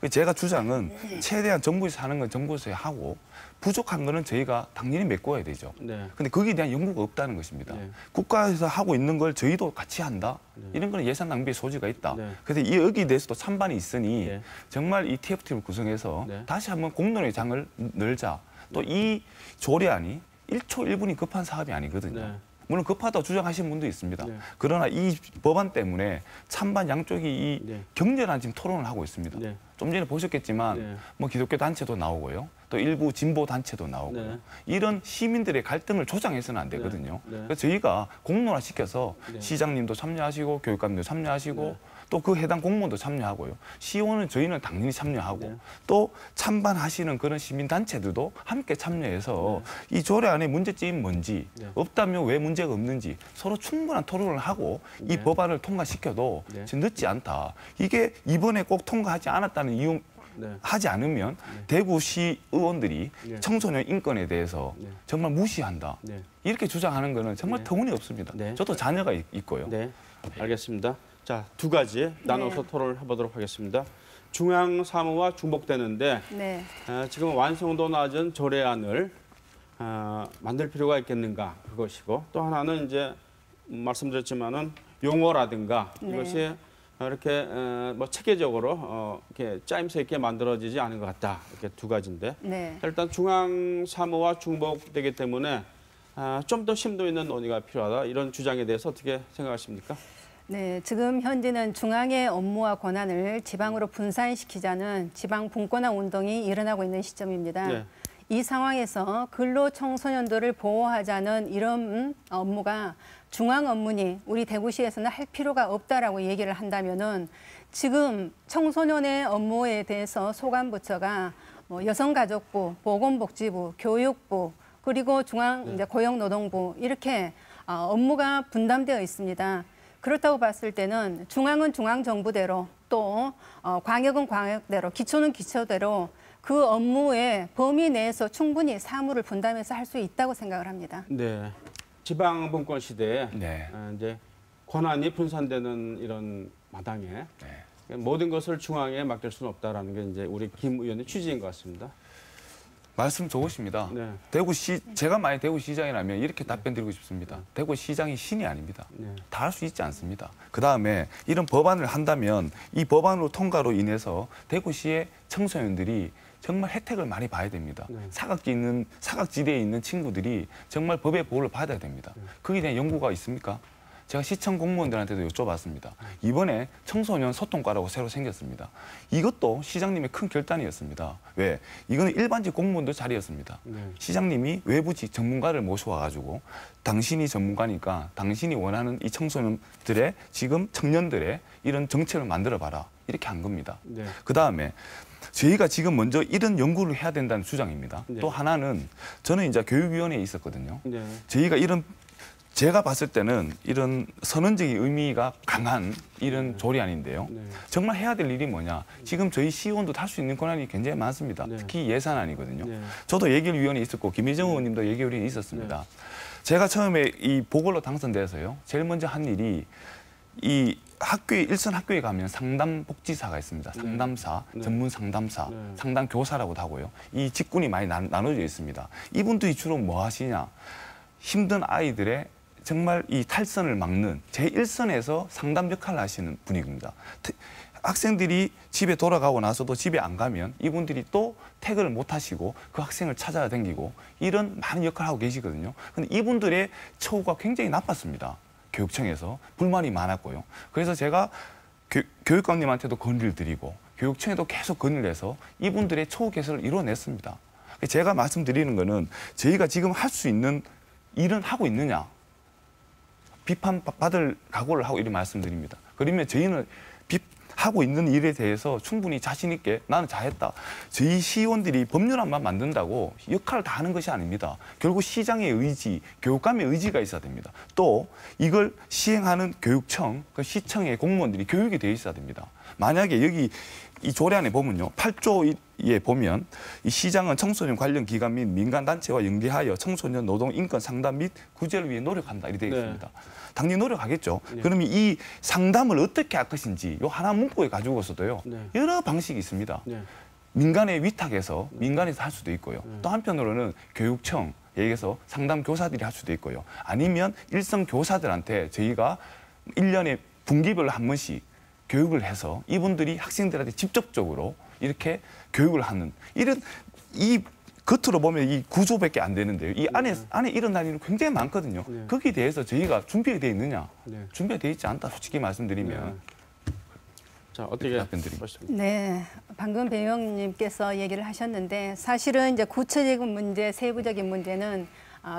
제가 주장은 최대한 정부에서 하는 건 정부에서 하고 부족한 거는 저희가 당연히 메꿔야 되죠. 근데 거기에 대한 연구가 없다는 것입니다. 국가에서 하고 있는 걸 저희도 같이 한다? 이런 거는 예산 낭비의 소지가 있다. 그래서 여기에 대해서도 찬반이 있으니 정말 이 TF팀을 구성해서 다시 한번 공론의 장을 열자. 또 이 조례안이 1초 1분이 급한 사업이 아니거든요. 물론 급하다고 주장하시는 분도 있습니다. 그러나 이 법안 때문에 찬반 양쪽이 이 격렬한 지금 토론을 하고 있습니다. 좀 전에 보셨겠지만 뭐 기독교 단체도 나오고요. 또 일부 진보 단체도 나오고요. 이런 시민들의 갈등을 조장해서는 안 되거든요. 그래서 저희가 공론화시켜서 시장님도 참여하시고 교육감도 참여하시고 또 그 해당 공무원도 참여하고요. 시의원은 저희는 당연히 참여하고 또 찬반하시는 그런 시민단체들도 함께 참여해서 이 조례안의 문제점이 뭔지 없다면 왜 문제가 없는지 서로 충분한 토론을 하고 이 법안을 통과시켜도 늦지 않다. 이게 이번에 꼭 통과하지 않았다는 이유 하지 않으면 대구시 의원들이 청소년 인권에 대해서 정말 무시한다. 이렇게 주장하는 거는 정말 터무니없습니다. 저도 자녀가 있고요. 알겠습니다. 자, 두 가지 나눠서 토론을 해보도록 하겠습니다. 중앙 사무와 중복되는데 지금 완성도 낮은 조례안을 만들 필요가 있겠는가 그것이고 또 하나는 이제 말씀드렸지만은 용어라든가 이것이 이렇게 뭐 체계적으로 이렇게 짜임새 있게 만들어지지 않은 것 같다. 이렇게 두 가지인데 일단 중앙 사무와 중복되기 때문에 좀 더 심도 있는 논의가 필요하다. 이런 주장에 대해서 어떻게 생각하십니까? 네, 지금 현재는 중앙의 업무와 권한을 지방으로 분산시키자는 지방 분권화 운동이 일어나고 있는 시점입니다. 네. 이 상황에서 근로 청소년들을 보호하자는 이런 업무가 중앙 업무니 우리 대구시에서는 할 필요가 없다라고 얘기를 한다면은 지금 청소년의 업무에 대해서 소관부처가 뭐 여성가족부, 보건복지부, 교육부 그리고 중앙 이제 고용노동부 이렇게 업무가 분담되어 있습니다. 그렇다고 봤을 때는 중앙은 중앙정부대로 또 광역은 광역대로, 기초는 기초대로 그 업무의 범위 내에서 충분히 사무를 분담해서 할 수 있다고 생각을 합니다. 네, 지방 분권 시대에 네. 이제 권한이 분산되는 이런 마당에 모든 것을 중앙에 맡길 수는 없다라는 게 이제 우리 김 의원의 취지인 것 같습니다. 말씀 좋으십니다. 네. 제가 만약 대구시장이라면 이렇게 답변 드리고 싶습니다. 대구시장이 신이 아닙니다. 네. 다 할 수 있지 않습니다. 그다음에 이런 법안을 한다면 이 법안으로 통과로 인해서 대구시의 청소년들이 정말 혜택을 많이 봐야 됩니다. 네. 사각지대에 있는 친구들이 정말 법의 보호를 받아야 됩니다. 거기에 대한 연구가 있습니까? 제가 시청 공무원들한테도 여쭤봤습니다. 이번에 청소년 소통과라고 새로 생겼습니다. 이것도 시장님의 큰 결단이었습니다. 왜? 이거는 일반직 공무원들 자리였습니다. 시장님이 외부직 전문가를 모셔와가지고 당신이 전문가니까 당신이 원하는 이 청소년들의 지금 청년들의 이런 정책을 만들어봐라. 이렇게 한 겁니다. 네. 그다음에 저희가 지금 먼저 이런 연구를 해야 된다는 주장입니다. 네. 또 하나는 저는 이제 교육위원회에 있었거든요. 네. 저희가 제가 봤을 때는 이런 선언적인 의미가 강한 이런 조례안인데요. 네. 정말 해야 될 일이 뭐냐. 지금 저희 시의원도 할 수 있는 권한이 굉장히 많습니다. 네. 특히 예산안이거든요. 네. 저도 예결위원회 있었고 김희정 의원님도 예결위원회 있었습니다. 제가 처음에 이 보궐로 당선돼서요. 제일 먼저 한 일이 이 일선 학교에 가면 상담복지사가 있습니다. 상담사, 전문 상담사, 상담교사라고도 하고요. 이 직군이 많이 나눠져 있습니다. 이분들이 주로 뭐 하시냐. 힘든 아이들의 정말 이 탈선을 막는 제1선에서 상담 역할을 하시는 분위기입니다. 학생들이 집에 돌아가고 나서도 집에 안 가면 이분들이 또 퇴근을 못 하시고 그 학생을 찾아다니고 이런 많은 역할을 하고 계시거든요. 근데 이분들의 처우가 굉장히 나빴습니다. 교육청에서 불만이 많았고요. 그래서 제가 교육감님한테도 건의를 드리고 교육청에도 계속 건의를 해서 이분들의 처우 개선을 이뤄냈습니다. 제가 말씀드리는 거는 저희가 지금 할 수 있는 일은 하고 있느냐. 비판받을 각오를 하고 이렇게 말씀드립니다. 그러면 저희는 하고 있는 일에 대해서 충분히 자신 있게 나는 잘했다. 저희 시의원들이 법률안만 만든다고 역할을 다 하는 것이 아닙니다. 결국 시장의 의지, 교육감의 의지가 있어야 됩니다. 또 이걸 시행하는 교육청, 그 시청의 공무원들이 교육이 되어 있어야 됩니다. 만약에 여기 이 조례안에 보면요. 8조에 보면 이 시장은 청소년 관련 기관 및 민간단체와 연계하여 청소년 노동 인권 상담 및 구제를 위해 노력한다. 이렇게 되어 있습니다. 당연히 노력하겠죠. 그러면 이 상담을 어떻게 할 것인지 요 하나 문구에 가지고서도요. 여러 방식이 있습니다. 민간에 위탁해서 민간에서 할 수도 있고요. 또 한편으로는 교육청, 여기서 상담 교사들이 할 수도 있고요. 아니면 일선 교사들한테 저희가 1년에 분기별로 한 번씩 교육을 해서 이분들이 학생들한테 직접적으로 이렇게 교육을 하는 이런 이 겉으로 보면 이 구조밖에 안 되는데요. 이 안에 일어날 일은 굉장히 많거든요. 거기에 대해서 저희가 준비가 되어 있느냐? 준비가 되어 있지 않다. 솔직히 말씀드리면. 자, 어떻게 답변드립니다. 네, 방금 배 의원님께서 얘기를 하셨는데 사실은 이제 구체적인 문제, 세부적인 문제는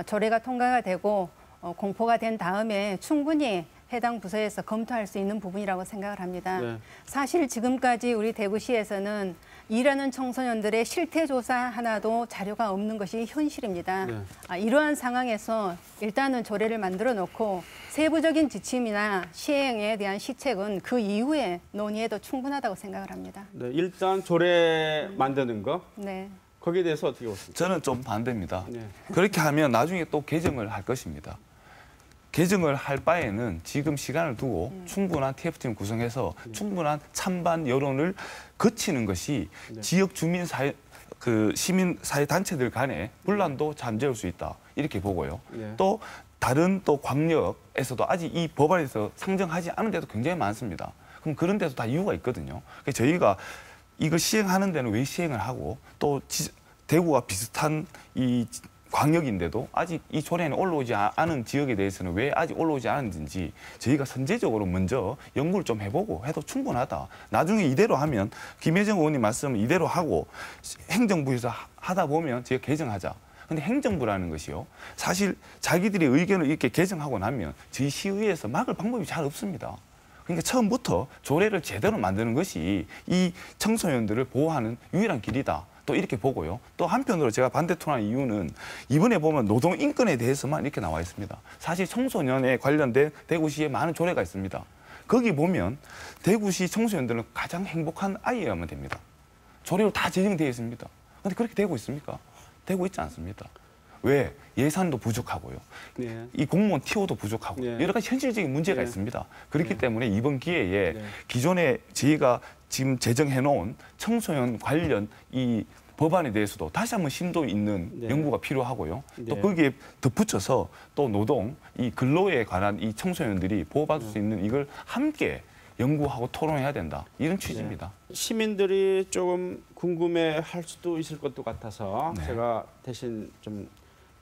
조례가 통과가 되고 공포가 된 다음에 충분히 해당 부서에서 검토할 수 있는 부분이라고 생각을 합니다. 네. 사실 지금까지 우리 대구시에서는 일하는 청소년들의 실태 조사 하나도 자료가 없는 것이 현실입니다. 네. 이러한 상황에서 일단은 조례를 만들어 놓고 세부적인 지침이나 시행에 대한 시책은 그 이후에 논의해도 충분하다고 생각을 합니다. 네, 일단 조례 만드는 거 네. 거기에 대해서 어떻게 보십니까? 저는 좀 반대입니다. 네. 그렇게 하면 나중에 또 개정을 할 것입니다. 개정을 할 바에는 지금 시간을 두고 충분한 TF팀 구성해서 충분한 찬반 여론을 거치는 것이 지역 주민사회, 시민사회 단체들 간의 분란도 잠재울 수 있다. 이렇게 보고요. 또 다른 또 광역에서도 아직 이 법안에서 상정하지 않은 데도 굉장히 많습니다. 그럼 그런 데도 다 이유가 있거든요. 그래서 저희가 이걸 시행하는 데는 왜 시행을 하고 또 대구와 비슷한 이 광역인데도 아직 이 조례안이 올라오지 않은 지역에 대해서는 왜 아직 올라오지 않았는지 저희가 선제적으로 먼저 연구를 좀 해보고 해도 충분하다. 나중에 이대로 하면 김혜정 의원님 말씀 이대로 하고 행정부에서 하다 보면 저희가 개정하자. 근데 행정부라는 것이요. 사실 자기들의 의견을 이렇게 개정하고 나면 저희 시의회에서 막을 방법이 잘 없습니다. 그러니까 처음부터 조례를 제대로 만드는 것이 이 청소년들을 보호하는 유일한 길이다. 또 이렇게 보고요. 또 한편으로 제가 반대 토론한 이유는 이번에 보면 노동 인권에 대해서만 이렇게 나와 있습니다. 사실 청소년에 관련된 대구시에 많은 조례가 있습니다. 거기 보면 대구시 청소년들은 가장 행복한 아이여야만 됩니다. 조례로 다 제정되어 있습니다. 그런데 그렇게 되고 있습니까? 되고 있지 않습니다. 왜? 예산도 부족하고요. 네. 이 공무원 TO도 부족하고 네. 여러 가지 현실적인 문제가 네. 있습니다. 그렇기 네. 때문에 이번 기회에 네. 기존에 저희가 지금 제정해놓은 청소년 관련 이 법안에 대해서도 다시 한번 심도 있는 네. 연구가 필요하고요. 또 네. 거기에 덧붙여서 또 노동, 이 근로에 관한 이 청소년들이 보호받을 수 있는 이걸 함께 연구하고 토론해야 된다. 이런 취지입니다. 네. 시민들이 조금 궁금해할 수도 있을 것도 같아서 네. 제가 대신 좀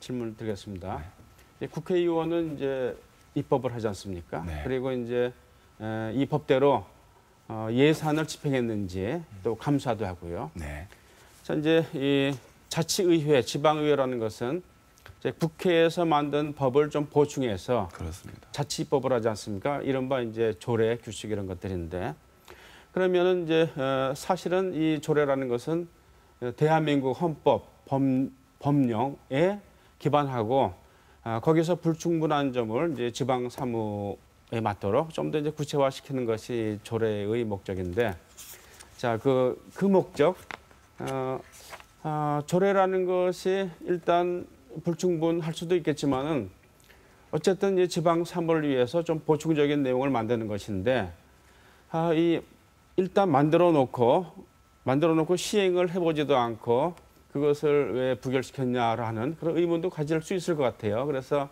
질문을 드리겠습니다. 국회의원은 이제 입법을 하지 않습니까? 네. 그리고 이제 이 법대로 예산을 집행했는지 또 감사도 하고요. 네. 자, 이제 이 자치의회, 지방의회라는 것은 이제 국회에서 만든 법을 좀 보충해서 그렇습니다. 자치법을 하지 않습니까? 이른바 이제 조례, 규칙 이런 것들인데 그러면은 이제 사실은 이 조례라는 것은 대한민국 헌법, 법령에 기반하고 거기서 불충분한 점을 이제 지방 사무에 맞도록 좀 더 이제 구체화시키는 것이 조례의 목적인데 자, 그 목적 조례라는 것이 일단 불충분할 수도 있겠지만은 어쨌든 이 지방 사무를 위해서 좀 보충적인 내용을 만드는 것인데 일단 만들어 놓고 시행을 해보지도 않고 그것을 왜 부결시켰냐라는 그런 의문도 가질 수 있을 것 같아요. 그래서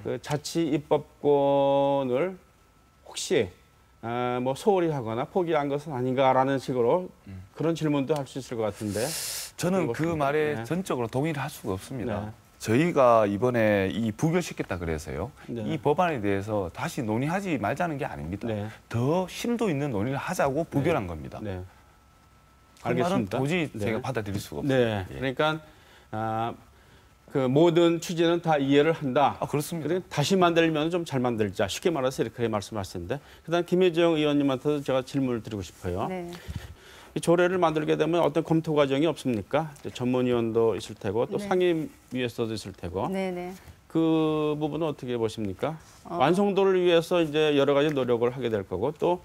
그 자치 입법권을 혹시 뭐 소홀히 하거나 포기한 것은 아닌가라는 식으로 그런 질문도 할 수 있을 것 같은데 저는 그 말에 네. 전적으로 동의를 할 수가 없습니다. 네. 저희가 이번에 이 부결시켰다 그래서요. 네. 이 법안에 대해서 다시 논의하지 말자는 게 아닙니다. 네. 더 심도 있는 논의를 하자고 부결한 겁니다. 네. 그 말은 알겠습니다. 도저히 네. 제가 받아들일 수가 없습니다. 네. 예. 그러니까 그 모든 취지는 다 이해를 한다. 그렇습니다. 그래 다시 만들면 좀 잘 만들자. 쉽게 말해서 이렇게 말씀하시는데 그다음 김혜정 의원님한테도 제가 질문을 드리고 싶어요. 네. 이 조례를 만들게 되면 어떤 검토 과정이 없습니까? 전문위원도 있을 테고 또 네. 상임위에서도 있을 테고 네네. 그 부분은 어떻게 보십니까? 완성도를 위해서 이제 여러 가지 노력을 하게 될 거고 또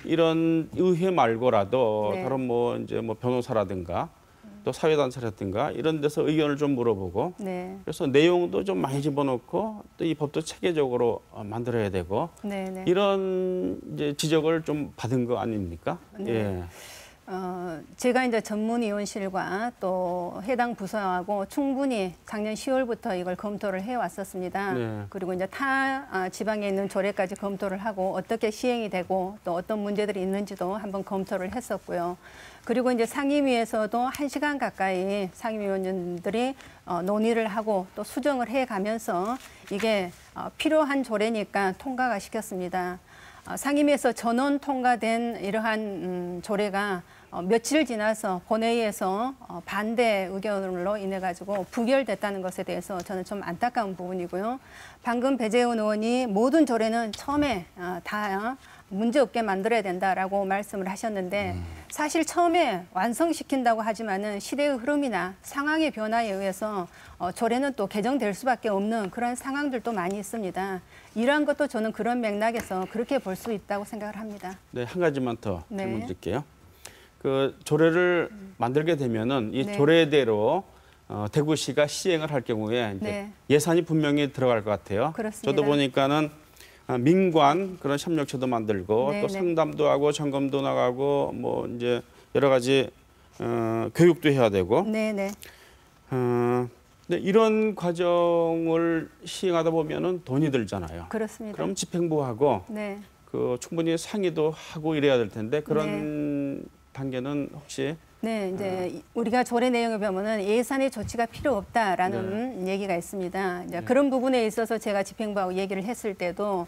이런 의회 말고라도 네. 다른 뭐 이제 뭐 변호사라든가 또 사회단체라든가 이런 데서 의견을 좀 물어보고 네. 그래서 내용도 좀 많이 집어넣고 또 이 법도 체계적으로 만들어야 되고 네네. 이런 이제 지적을 좀 받은 거 아닙니까? 네. 예. 제가 이제 전문위원실과 또 해당 부서하고 충분히 작년 10월부터 이걸 검토를 해왔었습니다. 네. 그리고 이제 타 지방에 있는 조례까지 검토를 하고 어떻게 시행이 되고 또 어떤 문제들이 있는지도 한번 검토를 했었고요. 그리고 이제 상임위에서도 1시간 가까이 상임위원들이 논의를 하고 또 수정을 해가면서 이게 필요한 조례니까 통과가 시켰습니다. 상임위에서 전원 통과된 이러한 조례가 며칠 지나서 본회의에서 반대 의견으로 인해 가지고 부결됐다는 것에 대해서 저는 좀 안타까운 부분이고요. 방금 배재훈 의원이 모든 조례는 처음에 다 문제없게 만들어야 된다라고 말씀을 하셨는데 사실 처음에 완성시킨다고 하지만은 시대의 흐름이나 상황의 변화에 의해서 조례는 또 개정될 수밖에 없는 그런 상황들도 많이 있습니다. 이러한 것도 저는 그런 맥락에서 그렇게 볼 수 있다고 생각을 합니다. 네, 한 가지만 더 네. 질문 드릴게요. 그 조례를 만들게 되면은 이 네. 조례대로 대구시가 시행을 할 경우에 이제 네. 예산이 분명히 들어갈 것 같아요. 그렇습니다. 저도 보니까는 민관 그런 협력처도 만들고 네, 또 네. 상담도 하고 점검도 나가고 뭐 이제 여러 가지 교육도 해야 되고. 네네. 근데 이런 과정을 시행하다 보면은 돈이 들잖아요. 그렇습니다. 그럼 집행부하고 네. 그 충분히 상의도 하고 이래야 될 텐데 그런 단계는 혹시 네, 이제 우리가 조례 내용을 보면은 예산의 조치가 필요 없다라는 얘기가 있습니다. 이제 그런 부분에 있어서 제가 집행부하고 얘기를 했을 때도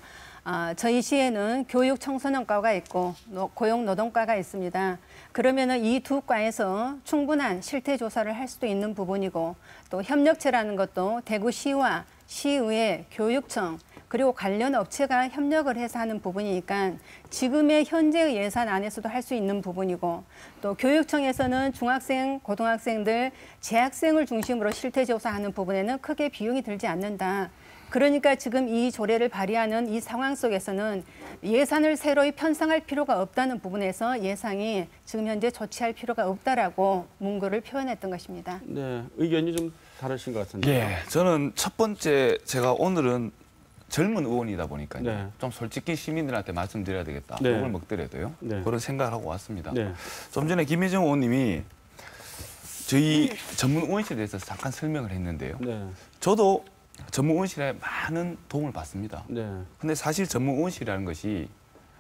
저희 시에는 교육 청소년과가 있고 고용노동과가 있습니다. 그러면은 이 두 과에서 충분한 실태 조사를 할 수도 있는 부분이고 또 협력체라는 것도 대구시와 시의회, 교육청 그리고 관련 업체가 협력을 해서 하는 부분이니까 지금의 현재의 예산 안에서도 할 수 있는 부분이고 또 교육청에서는 중학생, 고등학생들, 재학생을 중심으로 실태 조사하는 부분에는 크게 비용이 들지 않는다. 그러니까 지금 이 조례를 발의하는 이 상황 속에서는 예산을 새로이 편성할 필요가 없다는 부분에서 예상이 지금 현재 조치할 필요가 없다라고 문구를 표현했던 것입니다. 네, 의견이 좀 다르신 것 같은데요. 예, 저는 첫 번째 제가 오늘은 젊은 의원이다 보니까요. 네. 좀 솔직히 시민들한테 말씀드려야 되겠다. 네. 욕을 먹더라도요. 네. 그런 생각을 하고 왔습니다. 네. 좀 전에 김혜정 의원님이 저희 전문 의원실에 대해서 잠깐 설명을 했는데요. 네. 저도 전문 의원실에 많은 도움을 받습니다. 네. 근데 사실 전문 의원실이라는 것이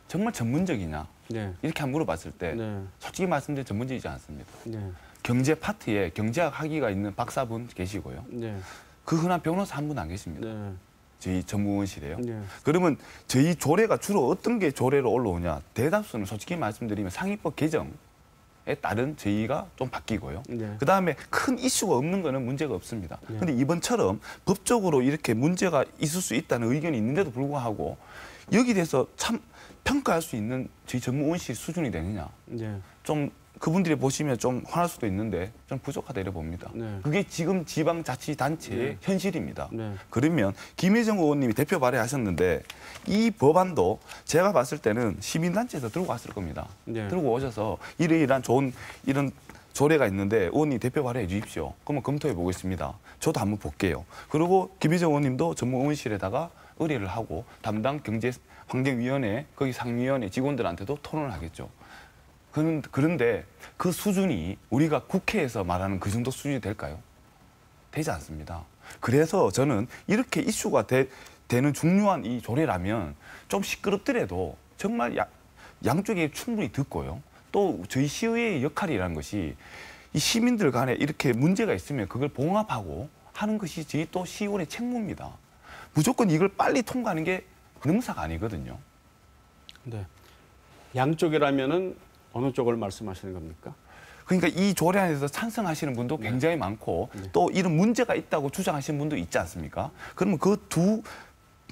정말 전문적이냐 네. 이렇게 한번 물어봤을 때 네. 솔직히 말씀드리면 전문적이지 않습니다. 네. 경제 파트에 경제학 학위가 있는 박사분 계시고요. 네. 그 흔한 변호사 한 분 안 계십니다. 네. 저희 전무원실이에요. 네. 그러면 저희 조례가 주로 어떤 게 조례로 올라오냐? 대다수는 솔직히 말씀드리면 상위법 개정에 따른 저희가 좀 바뀌고요. 네. 그다음에 큰 이슈가 없는 거는 문제가 없습니다. 네. 근데 이번처럼 법적으로 이렇게 문제가 있을 수 있다는 의견이 있는데도 불구하고 여기 대해서 참 평가할 수 있는 저희 전무원실 수준이 되느냐? 네. 좀 그분들이 보시면 좀 화날 수도 있는데 좀 부족하다 이래 봅니다. 네. 그게 지금 지방자치단체의 네. 현실입니다. 네. 그러면 김혜정 의원님이 대표 발의하셨는데 이 법안도 제가 봤을 때는 시민단체에서 들고 왔을 겁니다. 네. 들고 오셔서 이러이러한 좋은 이런 조례가 있는데 의원님 대표 발의해 주십시오. 그러면 검토해 보겠습니다. 저도 한번 볼게요. 그리고 김혜정 의원님도 전문의원실에다가 의뢰를 하고 담당 경제환경위원회 거기 상위위원회 직원들한테도 토론을 하겠죠. 그런데 그 수준이 우리가 국회에서 말하는 그 정도 수준이 될까요? 되지 않습니다. 그래서 저는 이렇게 이슈가 되는 중요한 이 조례라면 좀 시끄럽더라도 정말 양쪽에 충분히 듣고요. 또 저희 시의회의 역할이라는 것이 이 시민들 간에 이렇게 문제가 있으면 그걸 봉합하고 하는 것이 저희 또 시의원의 책무입니다. 무조건 이걸 빨리 통과하는 게 능사가 아니거든요. 네. 양쪽이라면은 어느 쪽을 말씀하시는 겁니까? 그러니까 이 조례안에서 찬성하시는 분도 굉장히 많고 또 이런 문제가 있다고 주장하시는 분도 있지 않습니까? 그러면 그 두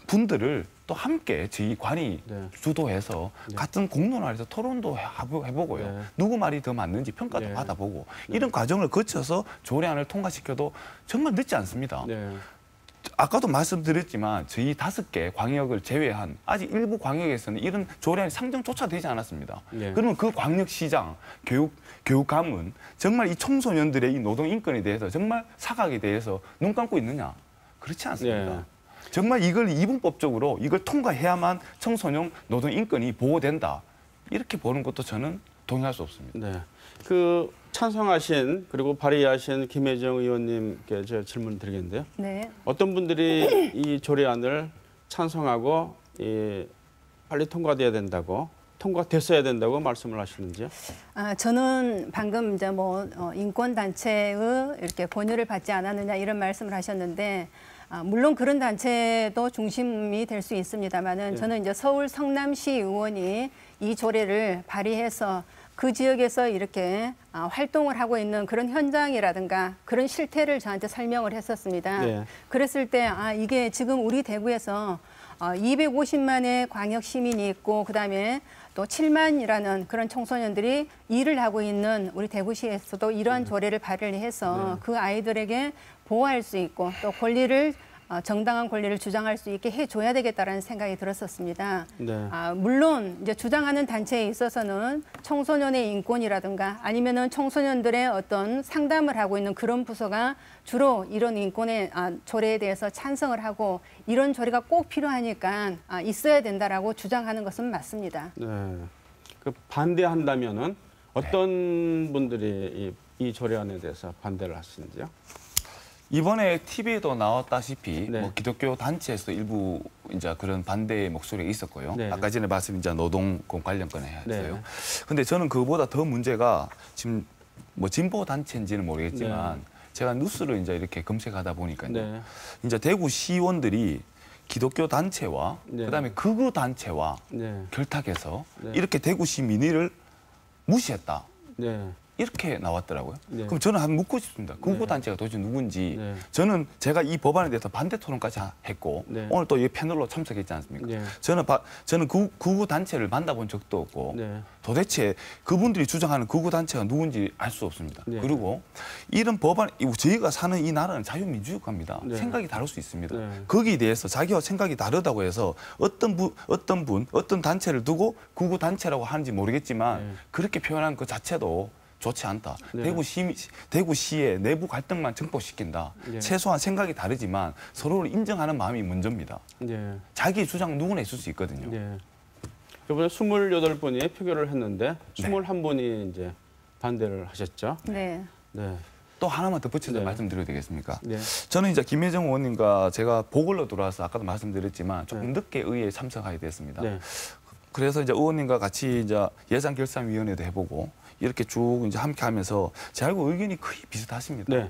분들을 또 함께 저희 관이 주도해서 같은 공론화에서 토론도 해보고요. 네. 누구 말이 더 맞는지 평가도 네. 받아보고 이런 과정을 거쳐서 조례안을 통과시켜도 정말 늦지 않습니다. 네. 아까도 말씀드렸지만 저희 5개 광역을 제외한 아직 일부 광역에서는 이런 조례안이 상정조차 되지 않았습니다. 네. 그러면 그 광역시장, 교육감은 정말 이 청소년들의 이 노동 인권에 대해서 정말 사각에 대해서 눈 감고 있느냐? 그렇지 않습니다. 네. 정말 이걸 이분법적으로 이걸 통과해야만 청소년 노동 인권이 보호된다. 이렇게 보는 것도 저는 동의할 수 없습니다. 네. 그 찬성하신 그리고 발의하신 김혜정 의원님께 제가 질문 드리겠는데요. 네. 어떤 분들이 이 조례안을 찬성하고 빨리 통과돼야 된다고 통과됐어야 된다고 말씀을 하시는지요? 저는 방금 이제 인권 단체의 이렇게 권유를 받지 않았느냐 이런 말씀을 하셨는데 물론 그런 단체도 중심이 될 수 있습니다만은 네. 저는 이제 서울 성남시 의원이 이 조례를 발의해서 그 지역에서 이렇게 활동을 하고 있는 그런 현장이라든가 그런 실태를 저한테 설명을 했었습니다. 네. 그랬을 때 이게 지금 우리 대구에서 250만의 광역 시민이 있고 그다음에 또 7만이라는 그런 청소년들이 일을 하고 있는 우리 대구시에서도 이러한 조례를 발의를 해서 그 아이들에게 보호할 수 있고 또 권리를 정당한 권리를 주장할 수 있게 해줘야 되겠다라는 생각이 들었었습니다. 네. 물론 이제 주장하는 단체에 있어서는 청소년의 인권이라든가 아니면은 청소년들의 어떤 상담을 하고 있는 그런 부서가 주로 이런 인권의 조례에 대해서 찬성을 하고 이런 조례가 꼭 필요하니까 있어야 된다라고 주장하는 것은 맞습니다. 네. 그 반대한다면은 어떤 분들이 이 조례안에 대해서 반대를 하시는지요? 이번에 TV에도 나왔다시피 네. 기독교 단체에서 일부 이제 그런 반대의 목소리가 있었고요. 네. 아까 전에 말씀 이제 노동권 관련 건에 했어요. 네. 근데 저는 그보다 더 문제가 지금 뭐 진보 단체인지는 모르겠지만 제가 뉴스를 이제 이렇게 검색하다 보니까요. 이제 대구 시의원들이 기독교 단체와 그다음에 극우 단체와 결탁해서 이렇게 대구시 민의를 무시했다. 이렇게 나왔더라고요. 그럼 저는 한번 묻고 싶습니다. 극우 단체가 도대체 누군지. 저는 제가 이 법안에 대해서 반대 토론까지 했고 오늘 또 이 패널로 참석했지 않습니까? 저는 극우 단체를 만나본 적도 없고 도대체 그분들이 주장하는 극우 단체가 누군지 알 수 없습니다. 그리고 이런 법안, 저희가 사는 이 나라는 자유민주국가입니다. 생각이 다를 수 있습니다. 거기에 대해서 자기와 생각이 다르다고 해서 어떤 단체를 두고 극우 단체라고 하는지 모르겠지만 그렇게 표현한 것 자체도 좋지 않다. 대구시의 내부 갈등만 증폭시킨다. 최소한 생각이 다르지만 서로를 인정하는 마음이 먼저입니다. 자기 주장 누구나 있을 수 있거든요. 이번에 28분이 표결을 했는데 21분이 이제 반대를 하셨죠. 또 하나만 덧붙여서 말씀드려도 되겠습니까? 저는 이제 김혜정 의원님과 제가 보궐로 들어와서 아까도 말씀드렸지만 조금 늦게 의회에 참석하게 됐습니다. 그래서 이제 의원님과 같이 이제 예산결산위원회도 해보고 이렇게 쭉 이제 함께 하면서 제 알고 의견이 거의 비슷하십니다.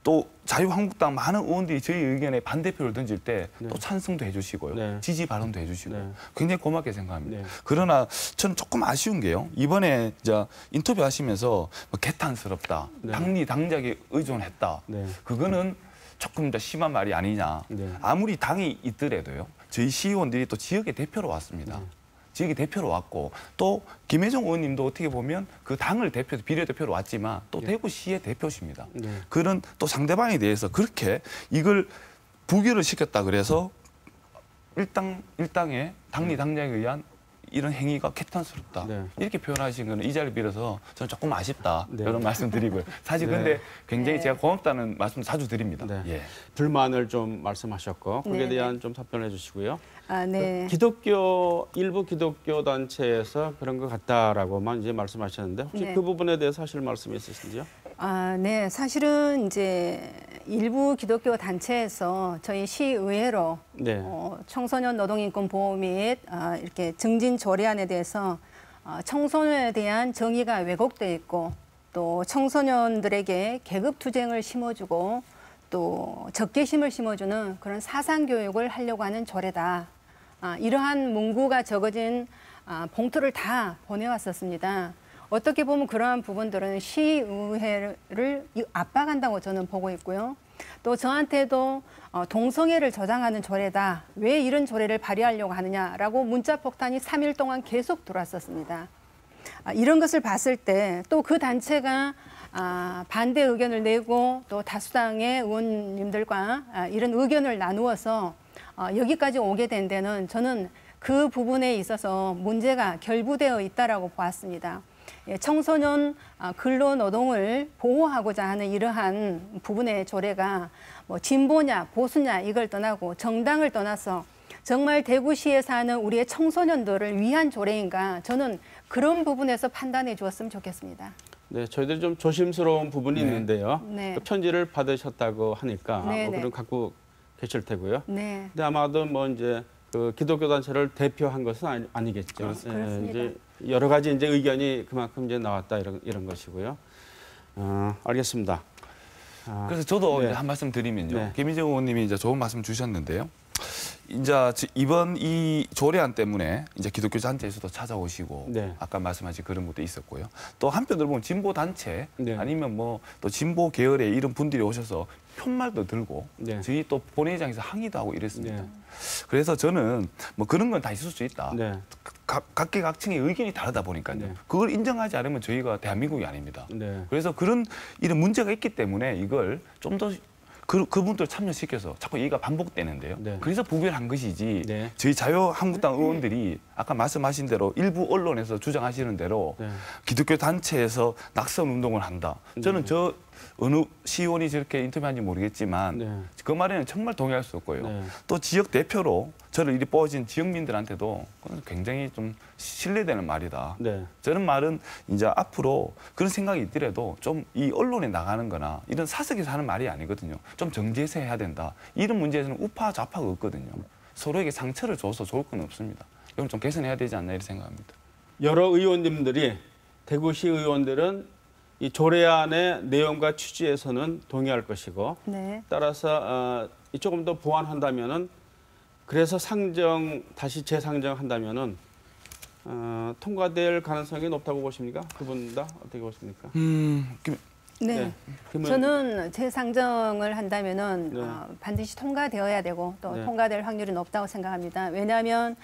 또 자유한국당 많은 의원들이 저희 의견에 반대표를 던질 때 또 찬성도 해주시고요. 지지 발언도 해주시고 굉장히 고맙게 생각합니다. 그러나 저는 조금 아쉬운 게요. 이번에 이제 인터뷰 하시면서 뭐 개탄스럽다. 당리 당작에 의존했다. 그거는 조금 더 심한 말이 아니냐. 아무리 당이 있더라도요. 저희 시의원들이 또 지역의 대표로 왔습니다. 지역의 대표로 왔고 또 김혜정 의원님도 어떻게 보면 그 당을 비례대표로 왔지만 또 대구시의 대표십니다. 그런 또 상대방에 대해서 그렇게 이걸 부결을 시켰다 그래서 일당의 당리 당략에 의한 이런 행위가 개탄스럽다. 이렇게 표현하신 거는 이 자리를 빌어서 저는 조금 아쉽다. 이런 말씀 드리고요. 사실 근데 굉장히 제가 고맙다는 말씀 자주 드립니다. 불만을 좀 말씀하셨고 거기에 대한 좀 답변해 주시고요. 일부 기독교 단체에서 그런 것 같다라고만 이제 말씀하셨는데 혹시 그 부분에 대해서 하실 말씀이 있으신지요? 사실은 이제 일부 기독교 단체에서 저희 시의회로 청소년 노동인권 보호 및 이렇게 증진 조례안에 대해서 청소년에 대한 정의가 왜곡돼 있고 또 청소년들에게 계급 투쟁을 심어주고 또 적개심을 심어주는 그런 사상 교육을 하려고 하는 조례다. 이러한 문구가 적어진 봉투를 다 보내왔었습니다. 어떻게 보면 그러한 부분들은 시의회를 압박한다고 저는 보고 있고요. 또 저한테도 동성애를 저장하는 조례다. 왜 이런 조례를 발의하려고 하느냐라고 문자 폭탄이 3일 동안 계속 들어왔었습니다. 이런 것을 봤을 때 또 그 단체가 반대 의견을 내고 또 다수당의 의원님들과 이런 의견을 나누어서 여기까지 오게 된 데는 저는 그 부분에 있어서 문제가 결부되어 있다라고 보았습니다. 청소년 근로노동을 보호하고자 하는 이러한 부분의 조례가 뭐 진보냐 보수냐 이걸 떠나고 정당을 떠나서 정말 대구시에 사는 우리의 청소년들을 위한 조례인가 저는 그런 부분에서 판단해 주었으면 좋겠습니다. 네, 저희들이 좀 조심스러운 부분이 있는데요. 그 편지를 받으셨다고 하니까 그런 갖고 계실 테고요. 근데 아마도 뭐 이제 그 기독교 단체를 대표한 것은 아니겠죠. 그렇습니다. 이제 여러 가지 이제 의견이 그만큼 이제 나왔다 이런 것이고요. 알겠습니다. 그래서 저도 이제 한 말씀 드리면요. 김희정 의원님이 이제 좋은 말씀 주셨는데요. 이제 이번 이 조례안 때문에 이제 기독교 단체에서도 찾아오시고 아까 말씀하신 그런 것도 있었고요. 또 한편으로 보면 진보 단체 아니면 뭐 또 진보 계열의 이런 분들이 오셔서 편말도 들고 저희 또 본회의장에서 항의도 하고 이랬습니다. 그래서 저는 뭐 그런 건 다 있을 수 있다. 각계각층의 의견이 다르다 보니까요. 그걸 인정하지 않으면 저희가 대한민국이 아닙니다. 그래서 그런 이런 문제가 있기 때문에 이걸 좀 더 그분들 참여시켜서 자꾸 얘기가 반복되는데요. 그래서 부결한 것이지 저희 자유한국당 의원들이 아까 말씀하신 대로 일부 언론에서 주장하시는 대로 기독교 단체에서 낙선 운동을 한다. 저는 저 어느 시의원이 저렇게 인터뷰한지 모르겠지만 그 말에는 정말 동의할 수 없고요. 또 지역 대표로 저를 이리 뽑아진 지역민들한테도 굉장히 좀 신뢰되는 말이다. 저는 말은 이제 앞으로 그런 생각이 있더라도 좀 이 언론에 나가는 거나 이런 사석에서 하는 말이 아니거든요. 좀 정제해서 해야 된다. 이런 문제에서는 우파 좌파가 없거든요. 서로에게 상처를 줘서 좋을 건 없습니다. 이건 좀 개선해야 되지 않나 이렇게 생각합니다. 여러 의원님들이 대구시 의원들은 이 조례안의 내용과 취지에서는 동의할 것이고 네. 따라서 조금 더 보완한다면은 그래서 다시 재상정한다면은 통과될 가능성이 높다고 보십니까? 두 분 다 어떻게 보십니까? 네. 저는 재상정을 한다면은 네. 반드시 통과되어야 되고 또 네. 통과될 확률이 높다고 생각합니다. 왜냐하면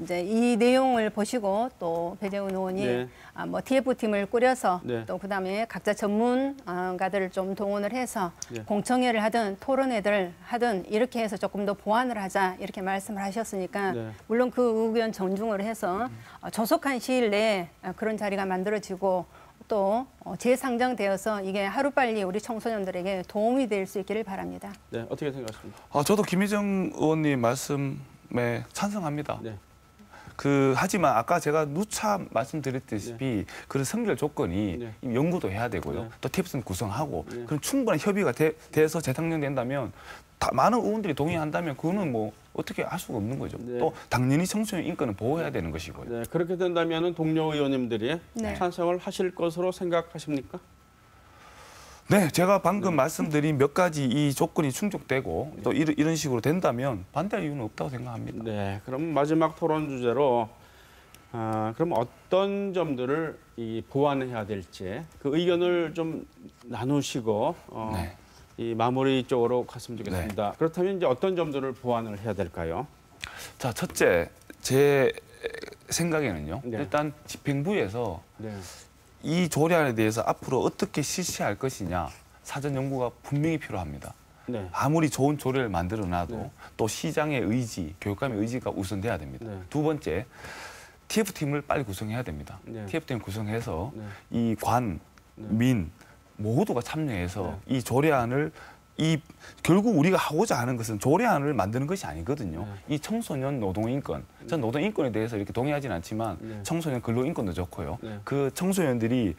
이제 이 내용을 보시고 또 배재훈 의원이 네. 뭐 TF팀을 꾸려서 네. 또 그다음에 각자 전문가들을 좀 동원을 해서 네. 공청회를 하든 토론회를 하든 이렇게 해서 조금 더 보완을 하자 이렇게 말씀을 하셨으니까 네. 물론 그 의견 존중을 해서 조속한 시일 내에 그런 자리가 만들어지고 또 재상정되어서 이게 하루빨리 우리 청소년들에게 도움이 될 수 있기를 바랍니다. 네, 어떻게 생각하십니까? 저도 김희정 의원님 말씀에 찬성합니다. 네. 하지만 아까 제가 누차 말씀드렸다시피 그런 선결 조건이 네. 연구도 해야 되고요. 네. 또 TF팀 구성하고 네. 그런 충분한 협의가 돼서 재상정된다면 많은 의원들이 동의한다면 그거는 뭐 어떻게 할 수가 없는 거죠. 네. 또 당연히 청소년 인권은 보호해야 되는 것이고요. 네, 그렇게 된다면은 동료 의원님들이 네. 찬성을 하실 것으로 생각하십니까? 네, 제가 방금 말씀드린 몇 가지 이 조건이 충족되고 또 이런 식으로 된다면 반대할 이유는 없다고 생각합니다. 네, 그럼 마지막 토론 주제로 그럼 어떤 점들을 보완해야 될지 그 의견을 좀 나누시고 네. 이 마무리 쪽으로 갔으면 좋겠습니다. 그렇다면 이제 어떤 점들을 보완을 해야 될까요? 자, 첫째, 제 생각에는요. 네. 일단 집행부에서 네, 이 조례안에 대해서 앞으로 어떻게 실시할 것이냐 사전 연구가 분명히 필요합니다. 네, 아무리 좋은 조례를 만들어놔도 네. 또 시장의 의지, 교육감의 의지가 우선돼야 됩니다. 네. 두 번째, TF팀을 빨리 구성해야 됩니다. 네. TF팀 구성해서 네. 이 관, 네. 민 모두가 참여해서 이 조례안을 결국 우리가 하고자 하는 것은 조례안을 만드는 것이 아니거든요. 이 청소년 노동인권, 전 노동인권에 대해서 이렇게 동의하지는 않지만 청소년 근로인권도 좋고요. 그 청소년들이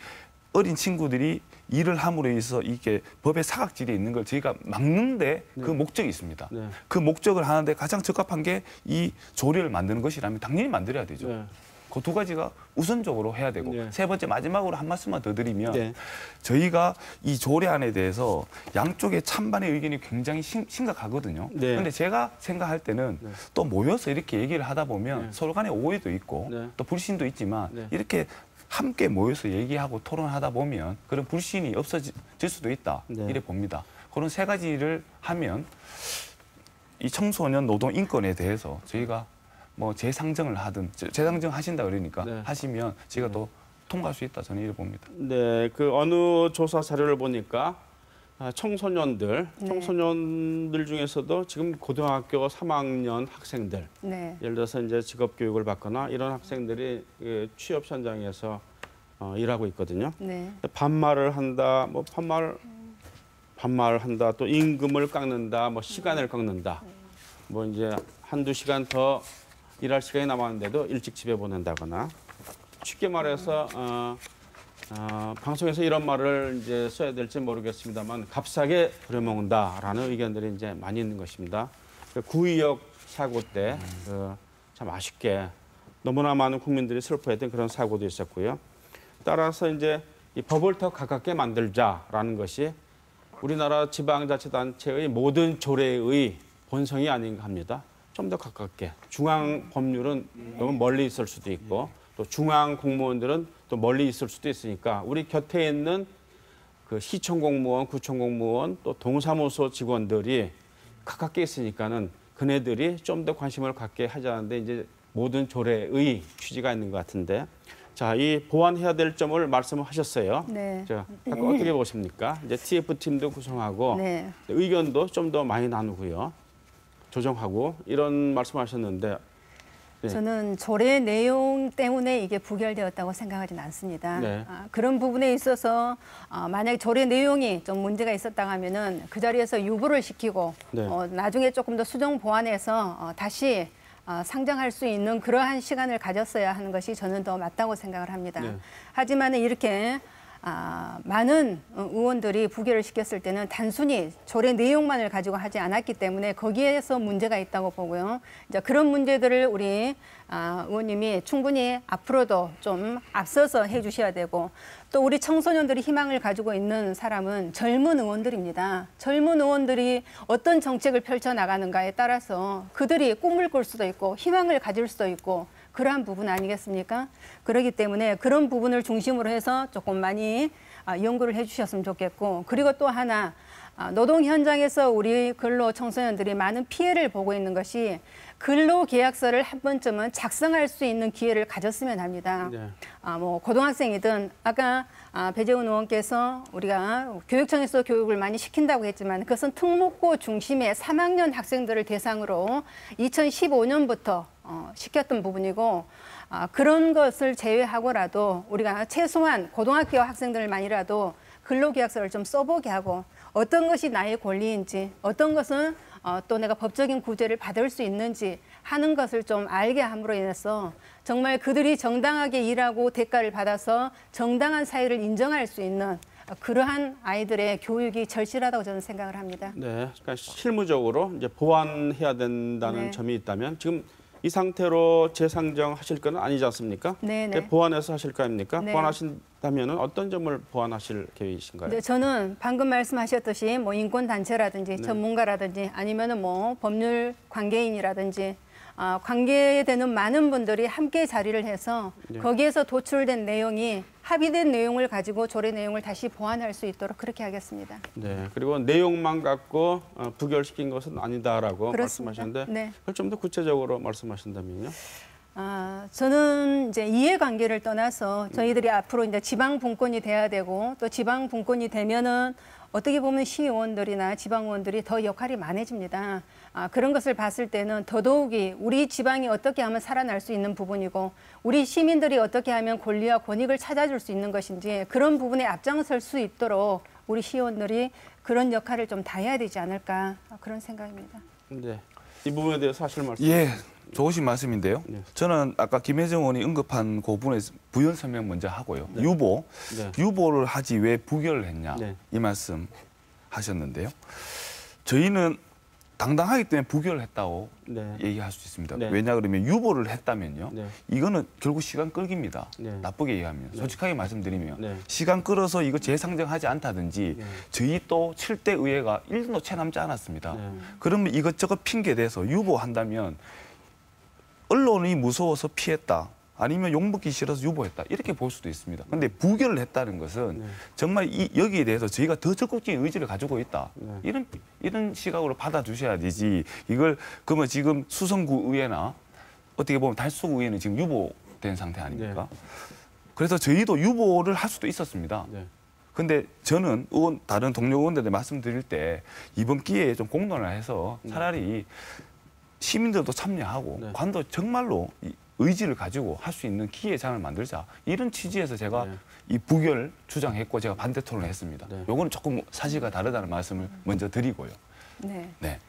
어린 친구들이 일을 함으로 인해서 이게 법의 사각지대에 있는 걸 저희가 막는데 그 목적이 있습니다. 네. 그 목적을 하는데 가장 적합한 게 이 조례를 만드는 것이라면 당연히 만들어야 되죠. 네. 그 두 가지가 우선적으로 해야 되고 네. 세 번째 마지막으로 한 말씀만 더 드리면 네. 저희가 이 조례안에 대해서 양쪽의 찬반의 의견이 굉장히 심각하거든요. 네. 그런데 제가 생각할 때는 또 모여서 이렇게 얘기를 하다 보면 서로 간에 오해도 있고 네. 또 불신도 있지만 네. 이렇게 함께 모여서 얘기하고 토론하다 보면 그런 불신이 없어질 수도 있다. 네. 이래 봅니다. 그런 세 가지를 하면 이 청소년 노동 인권에 대해서 저희가 뭐 재상정을 하든 재상정 하신다 그러니까 네. 하시면 저희가 또 통과할 수 있다 저는 이래 봅니다. 네, 그 어느 조사 자료를 보니까 청소년들 중에서도 지금 고등학교 3학년 학생들, 네. 예를 들어서 이제 직업 교육을 받거나 이런 학생들이 취업 현장에서 일하고 있거든요. 네. 반말을 한다, 뭐 반말을 한다, 또 임금을 깎는다, 뭐 시간을 깎는다, 뭐 이제 한두 시간 더 일할 시간이 남았는데도 일찍 집에 보낸다거나, 쉽게 말해서 방송에서 이런 말을 이제 써야 될지 모르겠습니다만 값싸게 부려먹는다라는 의견들이 이제 많이 있는 것입니다. 구의역 사고 때 참 아쉽게 너무나 많은 국민들이 슬퍼했던 그런 사고도 있었고요. 따라서 이제 이 법을 더 가깝게 만들자라는 것이 우리나라 지방자치단체의 모든 조례의 본성이 아닌가 합니다. 좀 더 가깝게. 중앙 법률은 너무 멀리 있을 수도 있고 또 중앙 공무원들은 또 멀리 있을 수도 있으니까 우리 곁에 있는 그 시청 공무원, 구청 공무원 또 동사무소 직원들이 가깝게 있으니까는 그네들이 좀 더 관심을 갖게 하자는데 이제 모든 조례의 취지가 있는 것 같은데 자, 이 보완해야 될 점을 말씀하셨어요. 네. 자, 어떻게 보십니까? 이제 TF팀도 구성하고 네. 의견도 좀 더 많이 나누고요. 조정하고 이런 말씀하셨는데 네. 저는 조례 내용 때문에 이게 부결되었다고 생각하지는 않습니다. 네. 그런 부분에 있어서 만약에 조례 내용이 좀 문제가 있었다 하면은 그 자리에서 유보를 시키고 네. 나중에 조금 더 수정 보완해서 다시 상정할 수 있는 그러한 시간을 가졌어야 하는 것이 저는 더 맞다고 생각을 합니다. 네. 하지만 이렇게 많은 의원들이 부결을 시켰을 때는 단순히 조례 내용만을 가지고 하지 않았기 때문에 거기에서 문제가 있다고 보고요. 이제 그런 문제들을 우리 의원님이 충분히 앞으로도 좀 앞서서 해주셔야 되고 또 우리 청소년들이 희망을 가지고 있는 사람은 젊은 의원들입니다. 젊은 의원들이 어떤 정책을 펼쳐나가는가에 따라서 그들이 꿈을 꿀 수도 있고 희망을 가질 수도 있고 그러한 부분 아니겠습니까? 그렇기 때문에 그런 부분을 중심으로 해서 조금 많이 연구를 해주셨으면 좋겠고 그리고 또 하나 노동 현장에서 우리 근로 청소년들이 많은 피해를 보고 있는 것이 근로계약서를 한 번쯤은 작성할 수 있는 기회를 가졌으면 합니다. 네. 뭐 고등학생이든 아까 배재훈 의원께서 우리가 교육청에서 교육을 많이 시킨다고 했지만 그것은 특목고 중심의 3학년 학생들을 대상으로 2015년부터 시켰던 부분이고 그런 것을 제외하고라도 우리가 최소한 고등학교 학생들만이라도 근로계약서를 좀 써보게 하고 어떤 것이 나의 권리인지 어떤 것은 또 내가 법적인 구제를 받을 수 있는지 하는 것을 좀 알게 함으로 인해서 정말 그들이 정당하게 일하고 대가를 받아서 정당한 사회를 인정할 수 있는 그러한 아이들의 교육이 절실하다고 저는 생각을 합니다. 네, 그러니까 실무적으로 이제 보완해야 된다는 네. 점이 있다면 지금 이 상태로 재상정하실 건 아니지 않습니까? 네, 네. 보완해서 하실 거 아닙니까? 네. 보완하신다면 어떤 점을 보완하실 계획이신가요? 네, 저는 방금 말씀하셨듯이 뭐 인권 단체라든지 전문가라든지 아니면은 뭐 법률 관계인이라든지 관계되는 많은 분들이 함께 자리를 해서 거기에서 도출된 내용이 합의된 내용을 가지고 조례 내용을 다시 보완할 수 있도록 그렇게 하겠습니다. 네, 그리고 내용만 갖고 부결시킨 것은 아니다라고 그렇습니다. 말씀하셨는데 네. 그걸 좀 더 구체적으로 말씀하신다면요? 저는 이제 이해관계를 떠나서 저희들이 앞으로 이제 지방 분권이 돼야 되고 또 지방 분권이 되면은 어떻게 보면 시의원들이나 지방의원들이 더 역할이 많아집니다. 그런 것을 봤을 때는 더더욱이 우리 지방이 어떻게 하면 살아날 수 있는 부분이고 우리 시민들이 어떻게 하면 권리와 권익을 찾아줄 수 있는 것인지 그런 부분에 앞장설 수 있도록 우리 시의원들이 그런 역할을 좀 다해야 되지 않을까 그런 생각입니다. 네, 이 부분에 대해서 하실 말씀. 예, 좋으신 말씀인데요. 네. 저는 아까 김혜정 의원이 언급한 그 부분에 부연 설명 먼저 하고요. 네. 유보, 네. 유보를 하지 왜 부결을 했냐 네. 이 말씀 하셨는데요. 저희는 당당하기 때문에 부결을 했다고 네. 얘기할 수 있습니다. 네. 왜냐 그러면 유보를 했다면요. 네. 이거는 결국 시간 끌기입니다. 네. 나쁘게 얘기하면. 솔직하게 말씀드리면. 네. 시간 끌어서 이거 재상정하지 않다든지 네. 저희 또 7대 의회가 1도 채 남지 않았습니다. 네. 그러면 이것저것 핑계대서 유보한다면 언론이 무서워서 피했다. 아니면 욕먹기 싫어서 유보했다. 이렇게 볼 수도 있습니다. 그런데 부결을 했다는 것은 네. 정말 여기에 대해서 저희가 더 적극적인 의지를 가지고 있다. 네. 이런 시각으로 받아주셔야 되지. 이걸 그러면 지금 수성구 의회나 어떻게 보면 달서구 의회는 지금 유보된 상태 아닙니까? 네. 그래서 저희도 유보를 할 수도 있었습니다. 네. 근데 저는 다른 동료 의원들한테 말씀드릴 때 이번 기회에 좀 공론을 해서 차라리 시민들도 참여하고 네. 관도 정말로 의지를 가지고 할 수 있는 기회장을 만들자. 이런 취지에서 제가 네. 이 부결 주장했고 제가 반대 토론을 했습니다. 네. 요거는 조금 사실과 다르다는 말씀을 먼저 드리고요. 네. 네.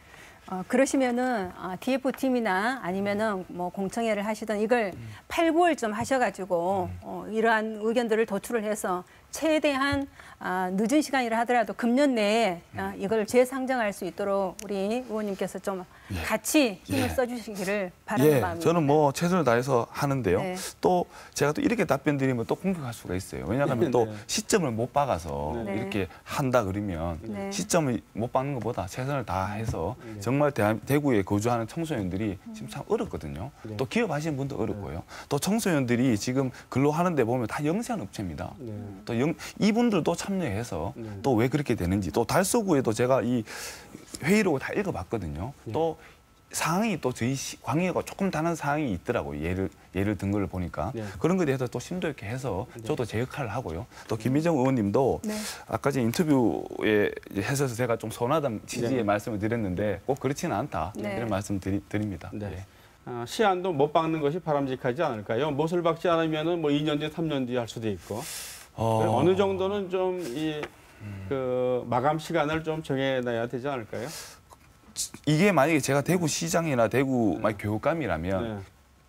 그러시면은 DF팀이나 아니면은 뭐 공청회를 하시던 이걸 8, 9월 좀 하셔가지고 이러한 의견들을 도출을 해서 최대한 늦은 시간이라 하더라도 금년 내에 이걸 재상정할 수 있도록 우리 의원님께서 좀 같이 힘을 써주시기를 바라는 마음입니다. 저는 뭐 최선을 다해서 하는데요. 네. 또 제가 또 이렇게 답변 드리면 또 공격할 수가 있어요. 왜냐하면 또 네. 시점을 못 박아서 네. 이렇게 한다 그러면 네. 시점을 못 박는 것보다 최선을 다해서 정말 대구에 거주하는 청소년들이 지금 참 어렵거든요. 네. 또 기업하시는 분도 어렵고요. 또 청소년들이 지금 근로하는데 보면 다 영세한 업체입니다. 네. 또 이분들도 참여해서 네. 또 왜 그렇게 되는지 또 달서구에도 제가 이 회의록을 다 읽어봤거든요. 또 사항이 또 저희 광의가 조금 다른 사항이 있더라고요. 예를 든 걸 보니까 네. 그런 것에 대해서 또 심도 있게 해서 저도 제 역할을 하고요. 또 김미정 의원님도 네. 아까 전 인터뷰에 해서 제가 좀 선하다는 취지의 네. 말씀을 드렸는데 꼭 그렇지는 않다 네. 이런 말씀 드립니다. 네. 예. 시한도 못 박는 것이 바람직하지 않을까요? 못을 박지 않으면은 뭐 2년 뒤, 3년 뒤 할 수도 있고 어느 정도는 좀 그 마감 시간을 좀 정해놔야 되지 않을까요? 이게 만약에 제가 대구시장이나 대구 교육감이라면 네.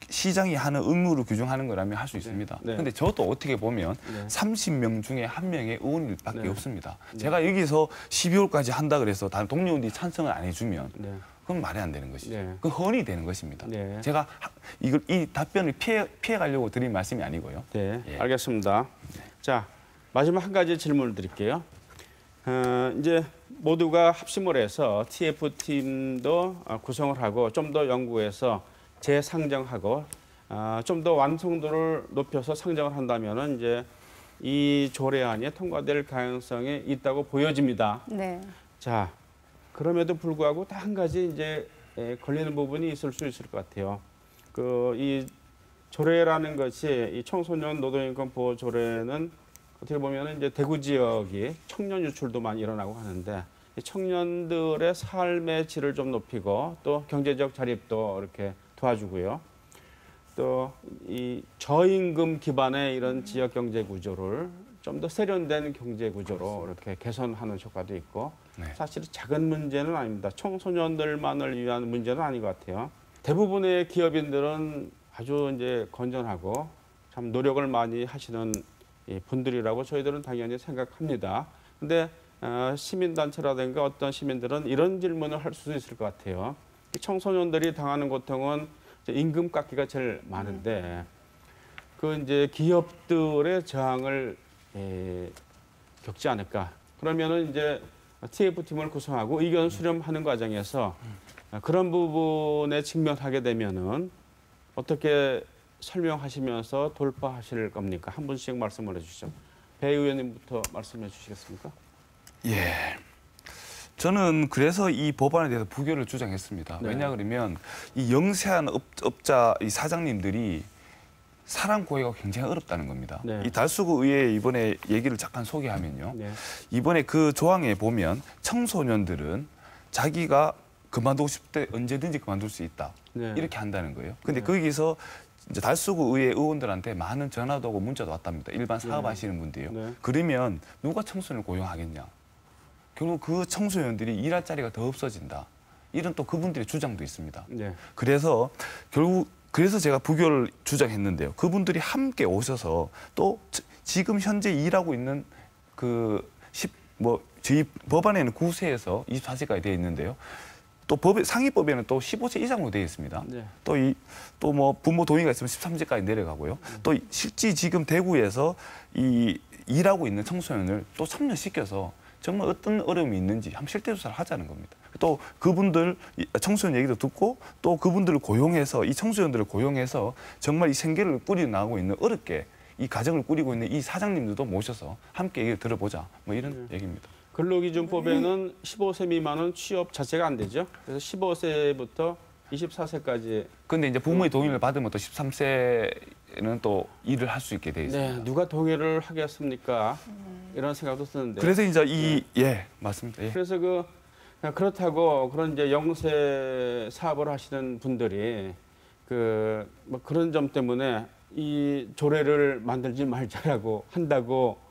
시장이 하는 의무를 규정하는 거라면 할 수 있습니다. 네. 근데 저도 어떻게 보면 네. 30명 중에 1명의 의원밖에 네. 없습니다. 네. 제가 여기서 12월까지 한다 그래서 다른 동료들이 찬성을 안 해주면 네. 그건 말이 안 되는 것이죠. 네. 그건 헌이 되는 것입니다. 네. 제가 이 답변을 피해 가려고 드린 말씀이 아니고요. 네, 예. 알겠습니다. 자, 마지막 한 가지 질문을 드릴게요. 이제 모두가 합심을 해서 TF팀도 구성을 하고 좀 더 연구해서 재상정하고 좀 더 완성도를 높여서 상정을 한다면은 이제 이 조례안이 통과될 가능성이 있다고 보여집니다. 네. 자, 그럼에도 불구하고 딱 한 가지 이제 걸리는 부분이 있을 수 있을 것 같아요. 이 조례라는 것이 이 청소년 노동인권 보호 조례는 어떻게 보면 이제 대구 지역이 청년 유출도 많이 일어나고 하는데 이 청년들의 삶의 질을 좀 높이고 또 경제적 자립도 이렇게 도와주고요. 또 이 저임금 기반의 이런 지역 경제 구조를 좀 더 세련된 경제 구조로 이렇게 개선하는 효과도 있고 네. 사실 작은 문제는 아닙니다. 청소년들만을 위한 문제는 아닌 것 같아요. 대부분의 기업인들은 아주 이제 건전하고 참 노력을 많이 하시는 분들이라고 저희들은 당연히 생각합니다. 근데 시민단체라든가 어떤 시민들은 이런 질문을 할 수도 있을 것 같아요. 청소년들이 당하는 고통은 임금 깎기가 제일 많은데 그 이제 기업들의 저항을 겪지 않을까. 그러면은 이제 TF팀을 구성하고 의견 수렴하는 과정에서 그런 부분에 직면하게 되면은 어떻게 설명하시면서 돌파하실 겁니까? 한 분씩 말씀을 해주시죠. 배 의원님부터 말씀해 주시겠습니까? 예. 저는 그래서 이 법안에 대해서 부결을 주장했습니다. 네. 왜냐 그러면 이 영세한 업자 이 사장님들이 사람 구하기가 굉장히 어렵다는 겁니다. 네. 이 달수구 의회 이번에 얘기를 잠깐 소개하면요. 네. 이번에 그 조항에 보면 청소년들은 자기가 그만두고 싶을 때 언제든지 그만둘 수 있다. 네. 이렇게 한다는 거예요. 근데 네. 거기서 이제 달수구 의회 의원들한테 많은 전화도 오고 문자도 왔답니다. 일반 사업하시는 분들이요. 네. 그러면 누가 청소년을 고용하겠냐. 결국 그 청소년들이 일할 자리가 더 없어진다. 이런 또 그분들의 주장도 있습니다. 네. 그래서 그래서 제가 부결을 주장했는데요. 그분들이 함께 오셔서 또 지금 현재 일하고 있는 저희 법안에는 9세에서 24세까지 되어 있는데요. 또 상위법에는 또 15세 이상으로 되어 있습니다. 네. 또 뭐 부모 동의가 있으면 13세까지 내려가고요. 또 실제 지금 대구에서 이 일하고 있는 청소년을 또 참여시켜서 정말 어떤 어려움이 있는지 한번 실태 조사를 하자는 겁니다. 또 그분들 청소년 얘기도 듣고 또 그분들을 고용해서 이 청소년들을 고용해서 정말 이 생계를 꾸려 나가고 있는 어렵게 이 가정을 꾸리고 있는 이 사장님들도 모셔서 함께 얘기를 들어보자 뭐 이런 얘기입니다. 근로기준법에는 15세 미만은 취업 자체가 안 되죠. 그래서 15세부터 24세까지. 근데 이제 부모의 동의를 받으면 또 13세는 또 일을 할 수 있게 돼 있습니다. 네, 누가 동의를 하겠습니까? 이런 생각도 드는데. 그래서 이제 맞습니다. 예. 그래서 그렇다고 그런 이제 영세 사업을 하시는 분들이 뭐 그런 점 때문에 이 조례를 만들지 말자라고 한다고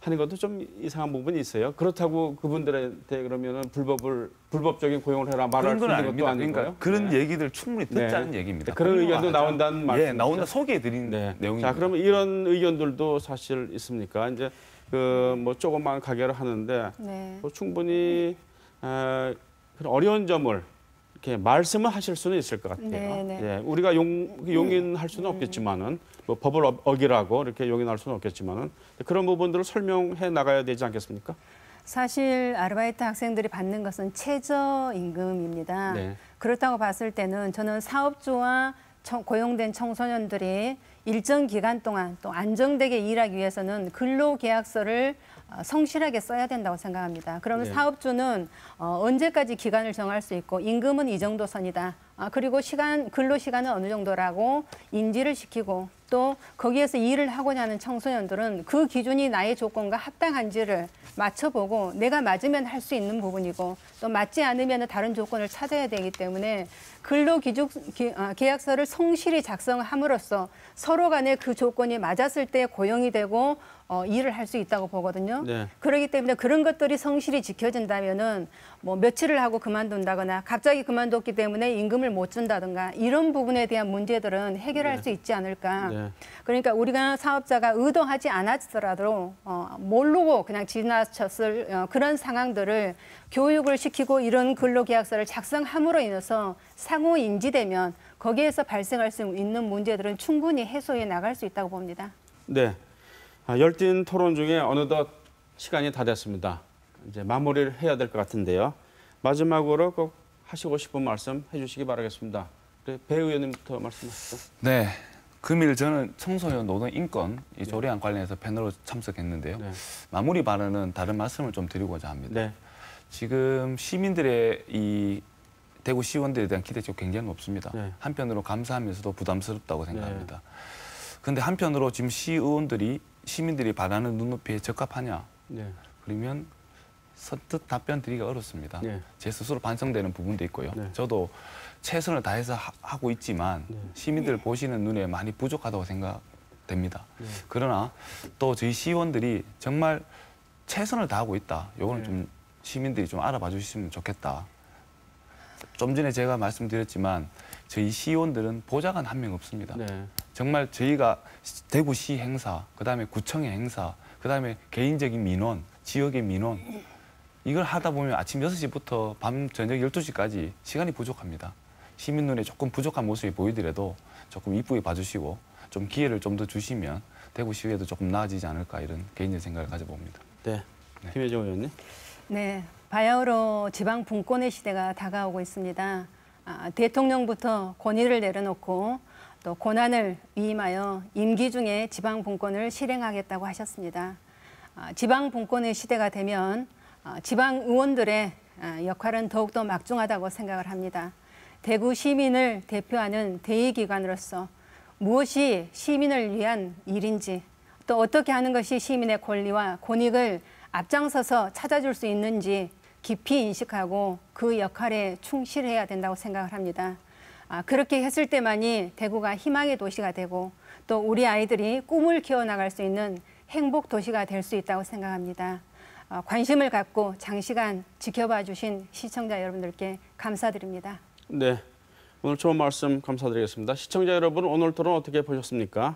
하는 것도 좀 이상한 부분이 있어요. 그렇다고 그분들한테 그러면은 불법적인 고용을 해라 말할 수 있는 것도 아니고요. 그러니까 그런 네. 얘기들 충분히 듣자는 얘기입니다. 그런 의견도 나온다는 말씀. 예, 나온다 소개해드린 내용입니다. 자, 그러면 이런 의견들도 사실 있습니까? 이제 뭐 조그만 가게를 하는데 네. 뭐 충분히 그런 어려운 점을 이렇게 말씀을 하실 수는 있을 것 같아요. 네, 네. 예, 우리가 용인할 수는 없겠지만은 뭐 법을 어기라고 이렇게 용인할 수는 없겠지만은 그런 부분들을 설명해 나가야 되지 않겠습니까? 사실 아르바이트 학생들이 받는 것은 최저임금입니다. 네. 그렇다고 봤을 때는 저는 사업주와 고용된 청소년들이 일정 기간 동안 또 안정되게 일하기 위해서는 근로계약서를 성실하게 써야 된다고 생각합니다. 그러면 네. 사업주는 언제까지 기간을 정할 수 있고 임금은 이 정도 선이다. 그리고 근로시간은 어느 정도라고 인지를 시키고 또 거기에서 일을 하고자 하는 청소년들은 그 기준이 나의 조건과 합당한지를 맞춰보고 내가 맞으면 할 수 있는 부분이고 또 맞지 않으면 다른 조건을 찾아야 되기 때문에 근로계약서를 성실히 작성함으로써 서로 간에 그 조건이 맞았을 때 고용이 되고 일을 할 수 있다고 보거든요. 네. 그렇기 때문에 그런 것들이 성실히 지켜진다면은 뭐 며칠을 하고 그만둔다거나 갑자기 그만뒀기 때문에 임금을 못 준다든가 이런 부분에 대한 문제들은 해결할 수 있지 않을까. 네. 그러니까 우리가 사업자가 의도하지 않았더라도 모르고 그냥 지나쳤을 그런 상황들을 교육을 시키고 이런 근로계약서를 작성함으로 인해서 상호 인지되면 거기에서 발생할 수 있는 문제들은 충분히 해소해 나갈 수 있다고 봅니다. 네. 열띤 토론 중에 어느덧 시간이 다 됐습니다. 이제 마무리를 해야 될 것 같은데요. 마지막으로 꼭 하시고 싶은 말씀 해주시기 바라겠습니다. 배 의원님부터 말씀하시죠. 네. 금일 저는 청소년 노동 인권 이 조례안 관련해서 패널로 참석했는데요. 네. 마무리 발언은 다른 말씀을 좀 드리고자 합니다. 네. 지금 시민들의 이 대구 시의원들에 대한 기대치가 굉장히 높습니다. 네. 한편으로 감사하면서도 부담스럽다고 생각합니다. 그런데 한편으로 지금 시의원들이 시민들이 바라는 눈높이에 적합하냐? 네. 그러면 선뜻 답변 드리기가 어렵습니다. 네. 제 스스로 반성되는 부분도 있고요. 네. 저도 최선을 다해서 하고 있지만 시민들 보시는 눈에 많이 부족하다고 생각됩니다. 네. 그러나 또 저희 시의원들이 정말 최선을 다하고 있다. 요거는 네. 좀 시민들이 좀 알아봐 주시면 좋겠다. 좀 전에 제가 말씀드렸지만 저희 시의원들은 보좌관 한 명 없습니다. 네. 정말 저희가 대구시 행사, 그다음에 구청의 행사, 그다음에 개인적인 민원, 지역의 민원 이걸 하다 보면 아침 6시부터 밤 저녁 12시까지 시간이 부족합니다. 시민 눈에 조금 부족한 모습이 보이더라도 조금 이쁘게 봐주시고 좀 기회를 좀 더 주시면 대구시의회도 조금 나아지지 않을까 이런 개인적인 생각을 가져봅니다. 네. 김혜정 의원님. 네, 바야흐로 지방 분권의 시대가 다가오고 있습니다. 대통령부터 권위를 내려놓고 또 권한을 위임하여 임기 중에 지방 분권을 실행하겠다고 하셨습니다. 지방 분권의 시대가 되면 지방 의원들의 역할은 더욱더 막중하다고 생각을 합니다. 대구 시민을 대표하는 대의기관으로서 무엇이 시민을 위한 일인지 또 어떻게 하는 것이 시민의 권리와 권익을 앞장서서 찾아줄 수 있는지 깊이 인식하고 그 역할에 충실해야 된다고 생각을 합니다. 그렇게 했을 때만이 대구가 희망의 도시가 되고 또 우리 아이들이 꿈을 키워나갈 수 있는 행복 도시가 될 수 있다고 생각합니다. 관심을 갖고 장시간 지켜봐 주신 시청자 여러분들께 감사드립니다. 네, 오늘 좋은 말씀 감사드리겠습니다. 시청자 여러분, 오늘 토론 어떻게 보셨습니까?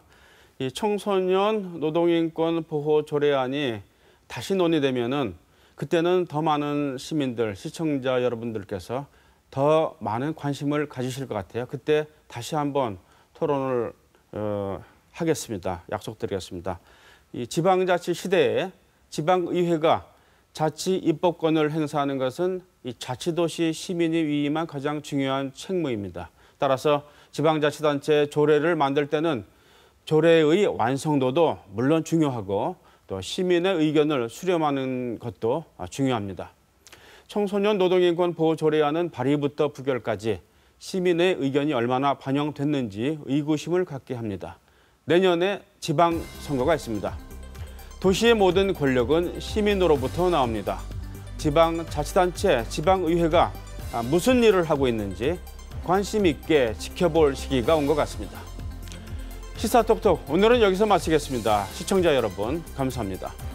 이 청소년 노동인권 보호 조례안이 다시 논의되면은 그때는 더 많은 시민들, 시청자 여러분들께서 더 많은 관심을 가지실 것 같아요. 그때 다시 한번 토론을 하겠습니다. 약속드리겠습니다. 이 지방자치 시대에 지방의회가 자치 입법권을 행사하는 것은 이 자치도시 시민이 위임한 가장 중요한 책무입니다. 따라서 지방자치단체 조례를 만들 때는 조례의 완성도도 물론 중요하고 또 시민의 의견을 수렴하는 것도 중요합니다. 청소년 노동인권 보호 조례안은 발의부터 부결까지 시민의 의견이 얼마나 반영됐는지 의구심을 갖게 합니다. 내년에 지방선거가 있습니다. 도시의 모든 권력은 시민으로부터 나옵니다. 지방자치단체, 지방의회가 무슨 일을 하고 있는지 관심 있게 지켜볼 시기가 온 것 같습니다. 시사톡톡 오늘은 여기서 마치겠습니다. 시청자 여러분 감사합니다.